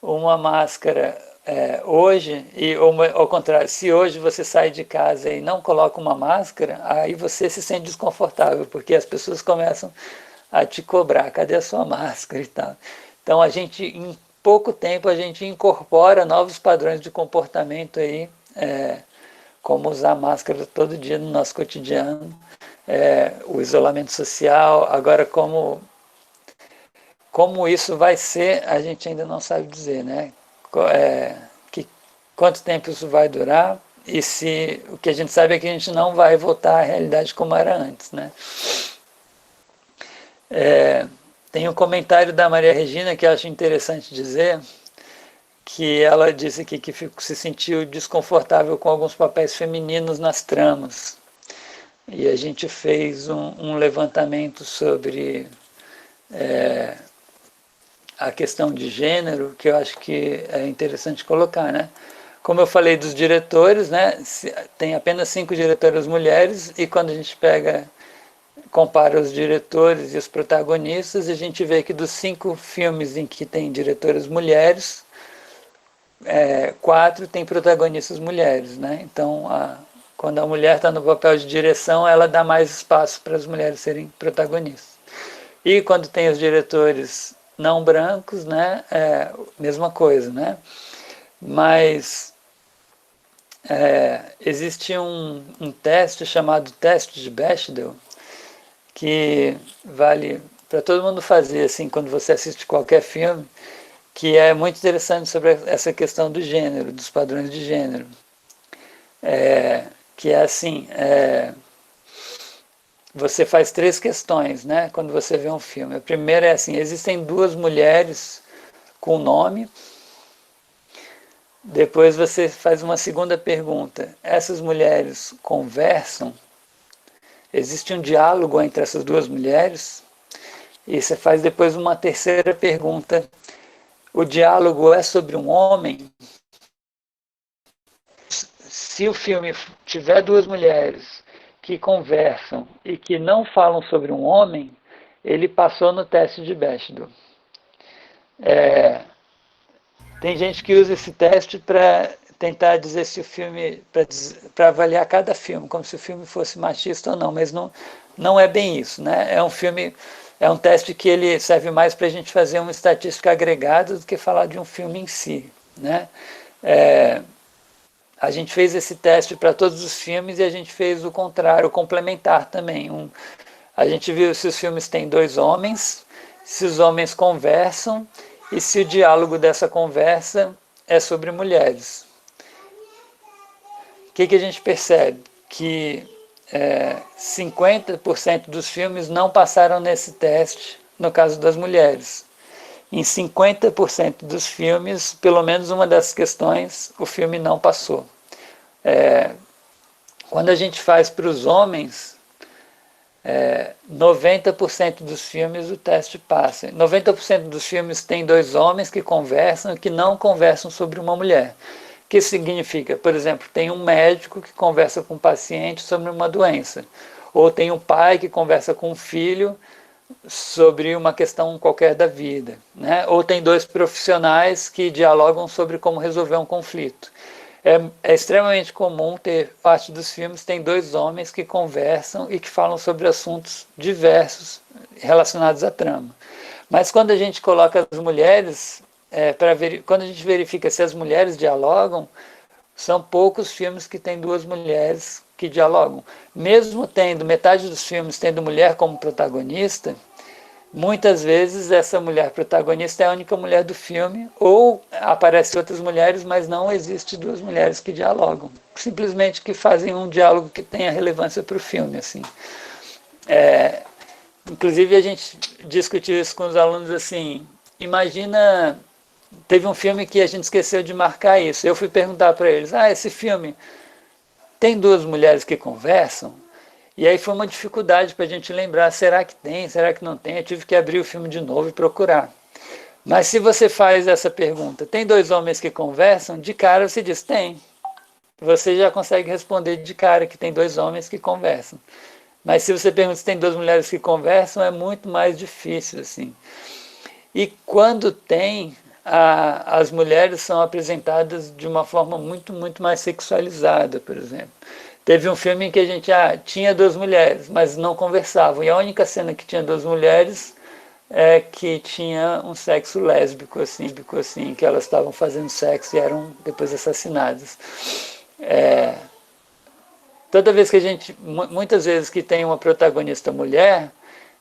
uma máscara hoje, ou ao contrário, se hoje você sai de casa e não coloca uma máscara, aí você se sente desconfortável, porque as pessoas começam a te cobrar, cadê a sua máscara e tal. Então em pouco tempo a gente incorpora novos padrões de comportamento aí, como usar máscara todo dia no nosso cotidiano, o isolamento social. Agora, como isso vai ser, a gente ainda não sabe dizer, né? Quanto tempo isso vai durar, e o que a gente sabe é que a gente não vai voltar à realidade como era antes, né? Tem um comentário da Maria Regina que eu acho interessante dizer, que ela disse aqui que se sentiu desconfortável com alguns papéis femininos nas tramas. e a gente fez um levantamento sobre a questão de gênero, que eu acho que é interessante colocar, né? Como eu falei dos diretores, né? Tem apenas 5 diretoras mulheres, e quando a gente compara os diretores e os protagonistas, a gente vê que dos 5 filmes em que tem diretoras mulheres, 4 tem protagonistas mulheres, né? Então, quando a mulher está no papel de direção, ela dá mais espaço para as mulheres serem protagonistas. E quando tem os diretores não brancos, né, mesma coisa, né? Mas existe um teste chamado teste de Bechdel, que vale para todo mundo fazer, assim, quando você assiste qualquer filme, que é muito interessante sobre essa questão do gênero, dos padrões de gênero. Que é assim, você faz 3 questões, né, quando você vê um filme. A primeira é assim: existem 2 mulheres com nome. Depois você faz uma segunda pergunta: essas mulheres conversam? Existe um diálogo entre essas 2 mulheres? E você faz depois uma terceira pergunta: o diálogo é sobre um homem? Se o filme tiver 2 mulheres que conversam e que não falam sobre um homem, ele passou no teste de Bechdel. Tem gente que usa esse teste para tentar dizer se o filme, para avaliar cada filme, como se o filme fosse machista ou não, mas não é bem isso, né? É um teste que ele serve mais para a gente fazer uma estatística agregada do que falar de um filme em si, né? A gente fez esse teste para todos os filmes e a gente fez o contrário, o complementar também. A gente viu se os filmes têm 2 homens, se os homens conversam e se o diálogo dessa conversa é sobre mulheres. O que a gente percebe? Que 50% dos filmes não passaram nesse teste, no caso das mulheres. Em 50% dos filmes, pelo menos uma das questões, o filme não passou. Quando a gente faz para os homens, 90% dos filmes o teste passa. 90% dos filmes tem 2 homens que conversam e que não conversam sobre uma mulher. O que significa? Por exemplo, tem um médico que conversa com um paciente sobre uma doença. Ou tem um pai que conversa com um filho sobre uma questão qualquer da vida, né? Ou tem 2 profissionais que dialogam sobre como resolver um conflito. É extremamente comum ter parte dos filmes tem 2 homens que conversam e que falam sobre assuntos diversos relacionados à trama. Mas quando a gente coloca as mulheres, quando a gente verifica se as mulheres dialogam, são poucos filmes que tem 2 mulheres que dialogam. Mesmo tendo metade dos filmes tendo mulher como protagonista, muitas vezes essa mulher protagonista é a única mulher do filme, ou aparecem outras mulheres, mas não existe 2 mulheres que dialogam. Simplesmente que fazem um diálogo que tenha relevância para o filme, assim. Inclusive a gente discutiu isso com os alunos, assim, imagina, teve um filme que a gente esqueceu de marcar isso. Eu fui perguntar para eles: esse filme tem 2 mulheres que conversam? E aí foi uma dificuldade para a gente lembrar, será que tem, será que não tem? Eu tive que abrir o filme de novo e procurar. Mas se você faz essa pergunta, tem 2 homens que conversam? De cara você diz, tem. Você já consegue responder de cara que tem 2 homens que conversam. Mas se você pergunta se tem 2 mulheres que conversam, é muito mais difícil, assim. E quando tem, as mulheres são apresentadas de uma forma muito, muito mais sexualizada, por exemplo. Teve um filme em que a gente tinha 2 mulheres, mas não conversavam. E a única cena que tinha 2 mulheres é que tinha um sexo lésbico, assim, que elas estavam fazendo sexo e eram depois assassinadas. Toda vez que muitas vezes que tem uma protagonista mulher,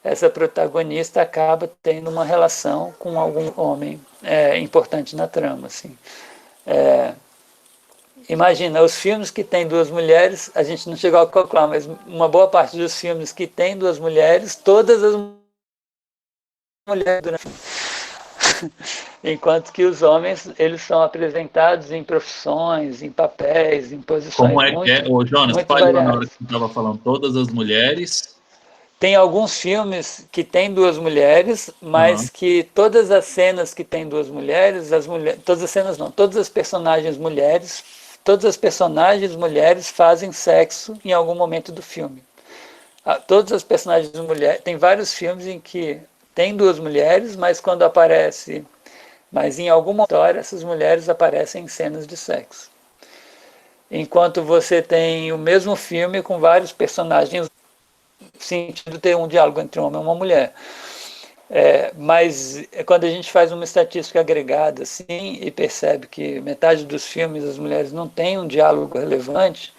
essa protagonista acaba tendo uma relação com algum homem importante na trama, assim. Imagina, os filmes que tem 2 mulheres, a gente não chegou a calcular, mas uma boa parte dos filmes que tem 2 mulheres, todas as mulheres durante o filme. enquanto que os homens, eles são apresentados em profissões, em papéis, em posições Como é que é? Ô, Jonas, muito falhou na hora variadas. que você estava falando todas as mulheres. Tem alguns filmes que tem duas mulheres, mas que todas as cenas que tem duas mulheres, todas as cenas não, todas as personagens mulheres fazem sexo em algum momento do filme. Todas as personagens mulheres, tem vários filmes em que tem duas mulheres, mas quando aparece, mas em alguma história essas mulheres aparecem em cenas de sexo. Enquanto você tem o mesmo filme com vários personagens, sentido ter um diálogo entre um homem e uma mulher. Mas quando a gente faz uma estatística agregada assim e percebe que metade dos filmes as mulheres não têm um diálogo relevante,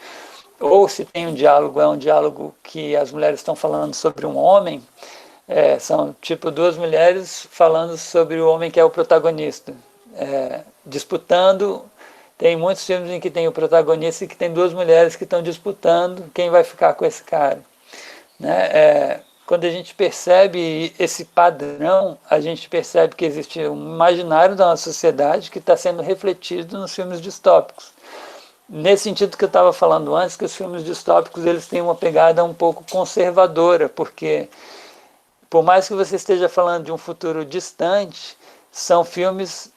ou se tem um diálogo, é um diálogo que as mulheres estão falando sobre um homem, são tipo duas mulheres falando sobre o homem que é o protagonista, disputando. Tem muitos filmes em que tem o protagonista e que tem duas mulheres que estão disputando quem vai ficar com esse cara. Né? Quando a gente percebe esse padrão, a gente percebe que existe um imaginário da nossa sociedade que está sendo refletido nos filmes distópicos. Nesse sentido que eu estava falando antes, que os filmes distópicos eles têm uma pegada um pouco conservadora, porque por mais que você esteja falando de um futuro distante, são filmes,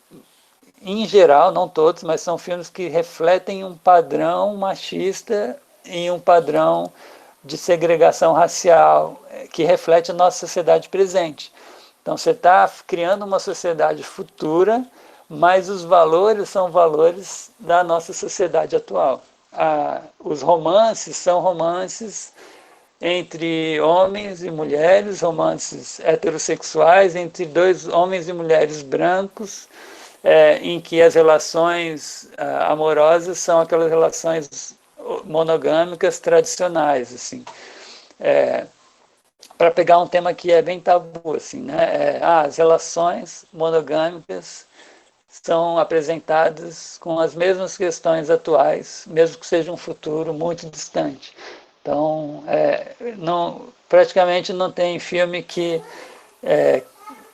em geral, não todos, mas são filmes que refletem um padrão machista e um padrão de segregação racial que reflete a nossa sociedade presente. Então você está criando uma sociedade futura, mas os valores são valores da nossa sociedade atual. Os romances são romances entre homens e mulheres, romances heterossexuais entre dois homens e mulheres brancos, em que as relações amorosas são aquelas relações monogâmicas tradicionais, assim. Para pegar um tema que é bem tabu, assim, né? As relações monogâmicas são apresentadas com as mesmas questões atuais, mesmo que seja um futuro muito distante. Então, praticamente não tem filme que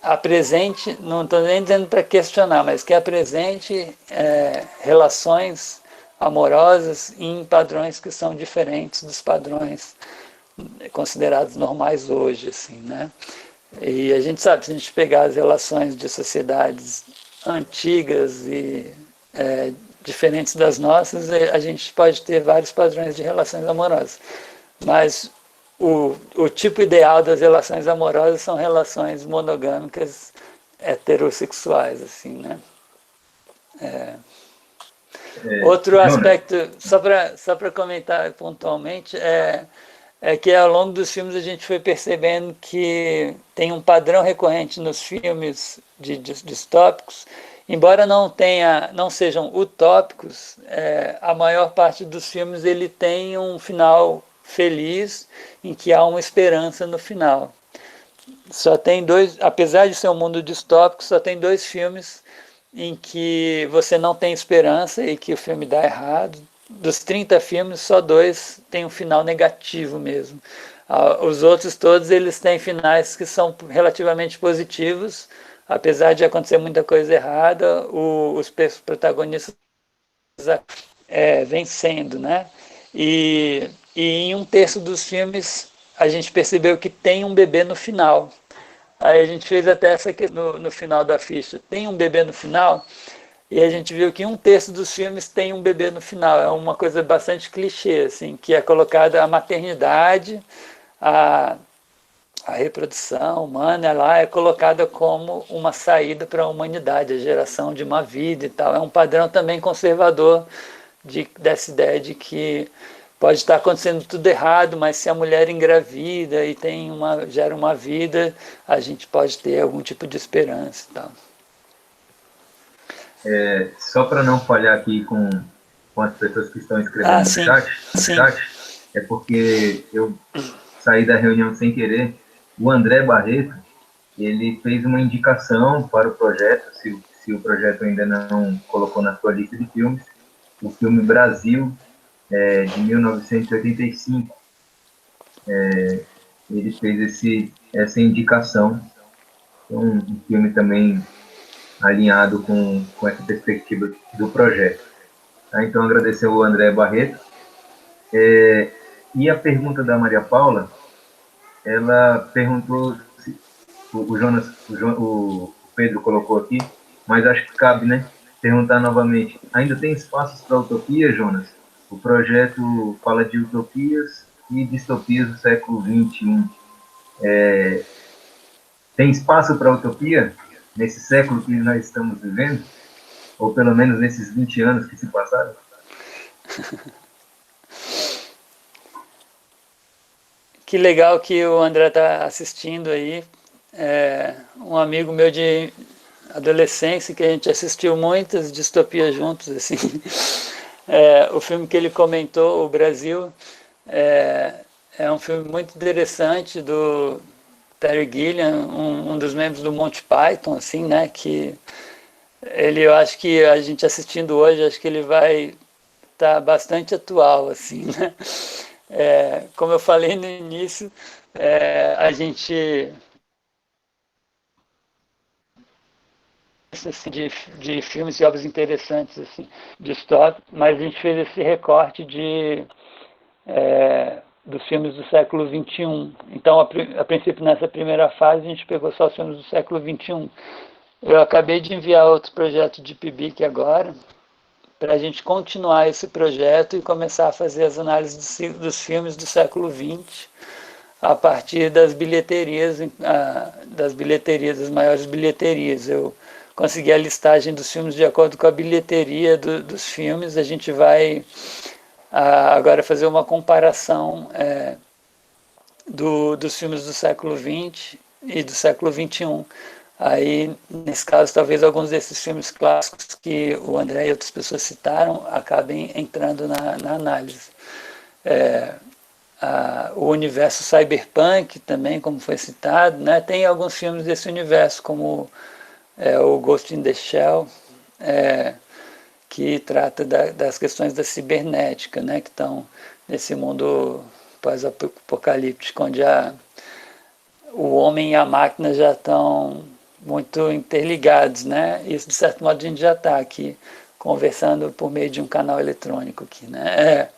apresente, não estou nem dizendo para questionar, mas que apresente relações amorosas em padrões que são diferentes dos padrões considerados normais hoje, assim, né? E a gente sabe, se a gente pegar as relações de sociedades antigas e diferentes das nossas, a gente pode ter vários padrões de relações amorosas. Mas o tipo ideal das relações amorosas são relações monogâmicas heterossexuais, assim, né? Outro aspecto, só para comentar pontualmente, é que ao longo dos filmes a gente foi percebendo que tem um padrão recorrente nos filmes distópicos, embora não sejam utópicos, a maior parte dos filmes ele tem um final feliz, em que há uma esperança no final. Só tem apesar de ser um mundo distópico, só tem 2 filmes em que você não tem esperança e que o filme dá errado. Dos 30 filmes, só 2 têm um final negativo mesmo. Os outros todos eles têm finais que são relativamente positivos, apesar de acontecer muita coisa errada, os protagonistas vencendo, né? E em 1/3 dos filmes a gente percebeu que tem um bebê no final. Aí a gente fez até essa aqui no final da ficha. Tem um bebê no final? E a gente viu que 1/3 dos filmes tem um bebê no final. É uma coisa bastante clichê, assim, que é colocada a maternidade, a reprodução humana, ela é colocada como uma saída para a humanidade, a geração de uma vida e tal. É um padrão também conservador dessa ideia de que pode estar acontecendo tudo errado, mas se a mulher engravida e gera uma vida, a gente pode ter algum tipo de esperança e tal. Só para não falhar aqui com as pessoas que estão escrevendo no chat, é porque eu saí da reunião sem querer. O André Barreto, ele fez uma indicação para o projeto, se o projeto ainda não colocou na sua lista de filmes, o filme Brasil, de 1985. Ele fez essa indicação. Então, um filme também alinhado com essa perspectiva do projeto. Tá? Então, agradecer ao André Barreto. E a pergunta da Maria Paula, ela perguntou, o Pedro colocou aqui, mas acho que cabe, né? Perguntar novamente. Ainda tem espaços para utopia, Jonas? O projeto fala de utopias e distopias do século XXI. Tem espaço para utopia nesse século que nós estamos vivendo? Ou pelo menos nesses 20 anos que se passaram? Que legal que o André está assistindo aí. Um amigo meu de adolescência, que a gente assistiu muitas distopias juntos, assim. O filme que ele comentou, O Brasil, é um filme muito interessante do Terry Gilliam, um dos membros do Monty Python, assim, né, que eu acho que a gente assistindo hoje, acho que ele vai estar bastante atual, assim, né. Como eu falei no início, a gente assim, de filmes e obras interessantes, assim, distópicos, mas a gente fez esse recorte dos filmes do século XXI. Então, a princípio, nessa primeira fase, a gente pegou só os filmes do século XXI. Eu acabei de enviar outro projeto de PIBIC agora, para a gente continuar esse projeto e começar a fazer as análises dos filmes do século XX, a partir das bilheterias, das maiores bilheterias. Eu consegui a listagem dos filmes de acordo com a bilheteria dos filmes. A gente vai agora fazer uma comparação dos filmes do século XX e do século XXI. Aí, nesse caso, talvez alguns desses filmes clássicos que o André e outras pessoas citaram acabem entrando na análise. O universo cyberpunk também, como foi citado, né? Tem alguns filmes desse universo, como o Ghost in the Shell, que trata das questões da cibernética, né? Que estão nesse mundo pós-apocalíptico, onde o homem e a máquina já estão muito interligados, né? Isso, de certo modo, a gente já está aqui conversando por meio de um canal eletrônico aqui, né?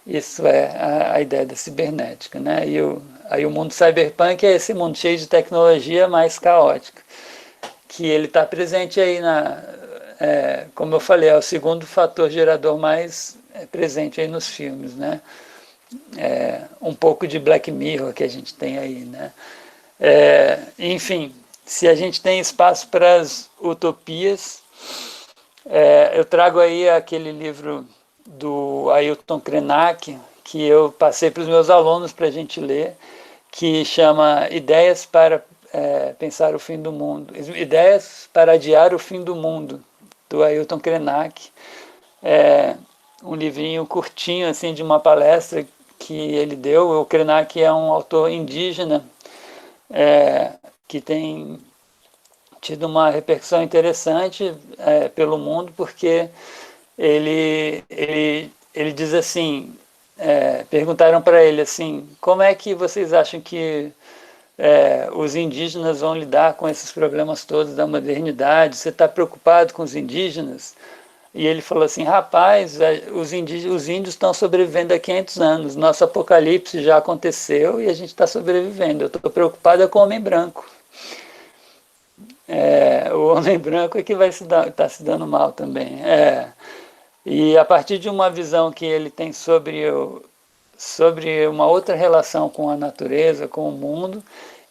Isso é a ideia da cibernética, né? Aí o mundo cyberpunk é esse mundo cheio de tecnologia mais caótica, que ele está presente aí como eu falei, é o segundo fator gerador mais presente aí nos filmes, né? Um pouco de Black Mirror que a gente tem aí, né? Enfim, se a gente tem espaço para as utopias, eu trago aí aquele livro do Ailton Krenak, que eu passei para os meus alunos para a gente ler, que chama Ideias para pensar o fim do mundo, Ideias para adiar o fim do mundo, do Ailton Krenak. Um livrinho curtinho, assim, de uma palestra que ele deu. O Krenak é um autor indígena, que tem tido uma repercussão interessante pelo mundo, porque ele diz assim, perguntaram para ele assim, como é que vocês acham que os indígenas vão lidar com esses problemas todos da modernidade? Você está preocupado com os indígenas? E ele falou assim, rapaz, os índios estão sobrevivendo há 500 anos, nosso apocalipse já aconteceu e a gente está sobrevivendo, eu estou preocupado com o homem branco. O homem branco é que vai tá se dando mal também. E a partir de uma visão que ele tem sobre uma outra relação com a natureza, com o mundo,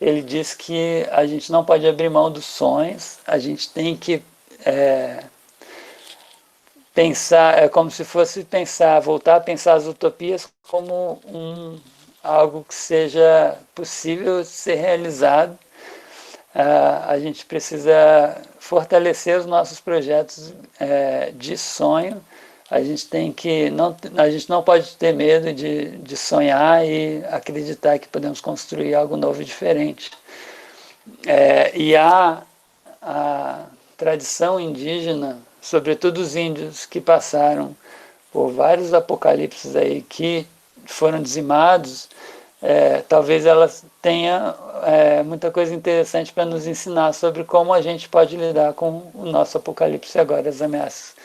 ele diz que a gente não pode abrir mão dos sonhos, a gente tem que pensar, como se fosse voltar a pensar as utopias como algo que seja possível ser realizado. A gente precisa fortalecer os nossos projetos de sonho. A gente não pode ter medo de sonhar e acreditar que podemos construir algo novo e diferente. E a tradição indígena, sobretudo os índios que passaram por vários apocalipses aí, que foram dizimados, talvez ela tenha muita coisa interessante para nos ensinar sobre como a gente pode lidar com o nosso apocalipse agora, as ameaças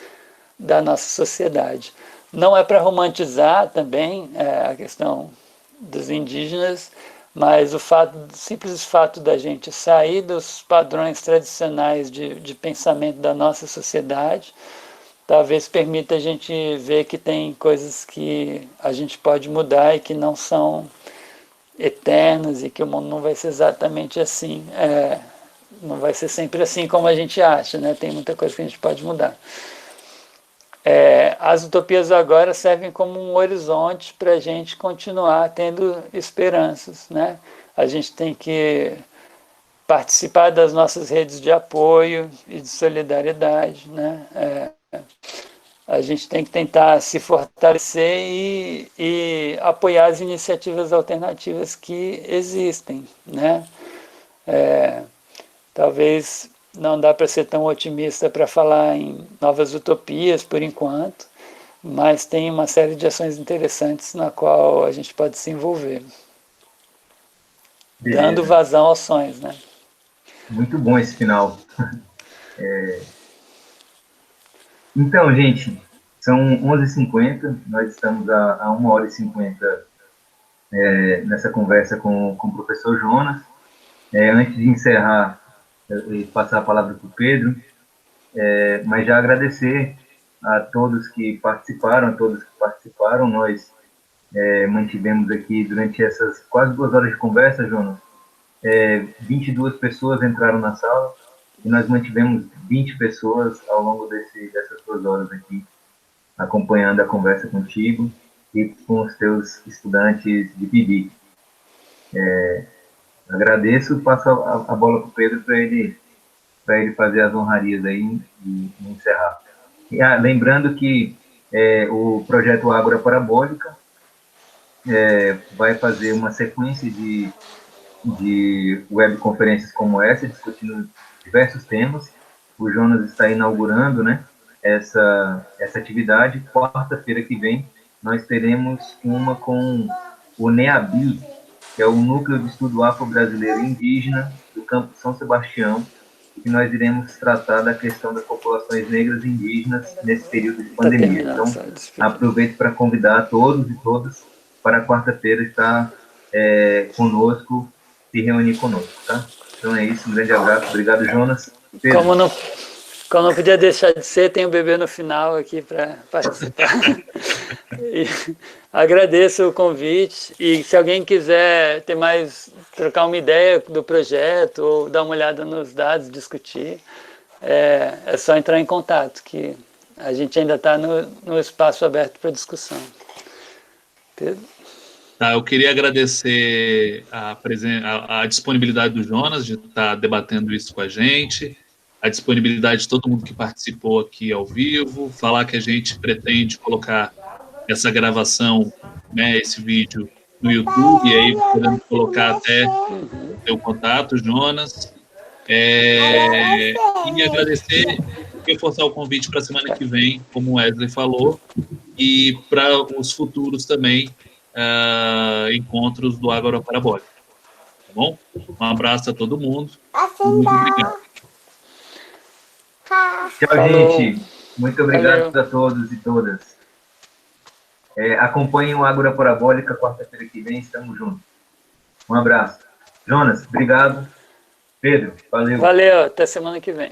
da nossa sociedade. Não é para romantizar também a questão dos indígenas, mas o simples fato da gente sair dos padrões tradicionais de pensamento da nossa sociedade, talvez permita a gente ver que tem coisas que a gente pode mudar e que não são eternas e que o mundo não vai ser exatamente assim, não vai ser sempre assim como a gente acha, né? Tem muita coisa que a gente pode mudar. As utopias agora servem como um horizonte para a gente continuar tendo esperanças, né? A gente tem que participar das nossas redes de apoio e de solidariedade, né? A gente tem que tentar se fortalecer e apoiar as iniciativas alternativas que existem, né? Talvez não dá para ser tão otimista para falar em novas utopias por enquanto, mas tem uma série de ações interessantes na qual a gente pode se envolver, dando vazão aos sonhos, né? Muito bom esse final. Então, gente, são 11h50, nós estamos a 1h50 nessa conversa com o professor Jonas. Antes de encerrar e passar a palavra para o Pedro, mas já agradecer a todos que participaram, nós mantivemos aqui durante essas quase 2 horas de conversa, Jonas, 22 pessoas entraram na sala e nós mantivemos 20 pessoas ao longo dessas 2 horas aqui, acompanhando a conversa contigo e com os teus estudantes de PIBIC. Agradeço, passo a bola para o Pedro para ele fazer as honrarias aí e encerrar. Lembrando que o projeto Ágora Parabólica vai fazer uma sequência de webconferências como essa, discutindo diversos temas. O Jonas está inaugurando, né, essa atividade. Quarta-feira que vem, nós teremos uma com o NEABI, que é o Núcleo de Estudo Afro-Brasileiro Indígena do Campo São Sebastião, e nós iremos tratar da questão das populações negras e indígenas nesse período de pandemia. Então, aproveito para convidar a todos e todas para quarta-feira estar conosco, se reunir conosco, tá? Então é isso, um grande abraço. Obrigado, Jonas. Pedro. Como não podia deixar de ser, tem o bebê no final aqui para participar. E agradeço o convite e se alguém quiser trocar uma ideia do projeto ou dar uma olhada nos dados, discutir, é só entrar em contato, que a gente ainda está no espaço aberto para discussão. Pedro? Eu queria agradecer a disponibilidade do Jonas de estar debatendo isso com a gente, a disponibilidade de todo mundo que participou aqui ao vivo, falar que a gente pretende colocar essa gravação, né, esse vídeo no YouTube, e aí podemos colocar até o teu contato, Jonas. E agradecer, reforçar o convite para a semana que vem, como o Wesley falou, e para os futuros também, encontros do Ágora Parabólica. Tá bom? Um abraço a todo mundo. Muito obrigado. Tchau, gente. Muito obrigado a todos e todas. Acompanhem o Ágora Parabólica, quarta-feira que vem, estamos juntos. Um abraço. Jonas, obrigado. Pedro, valeu. Valeu, até semana que vem.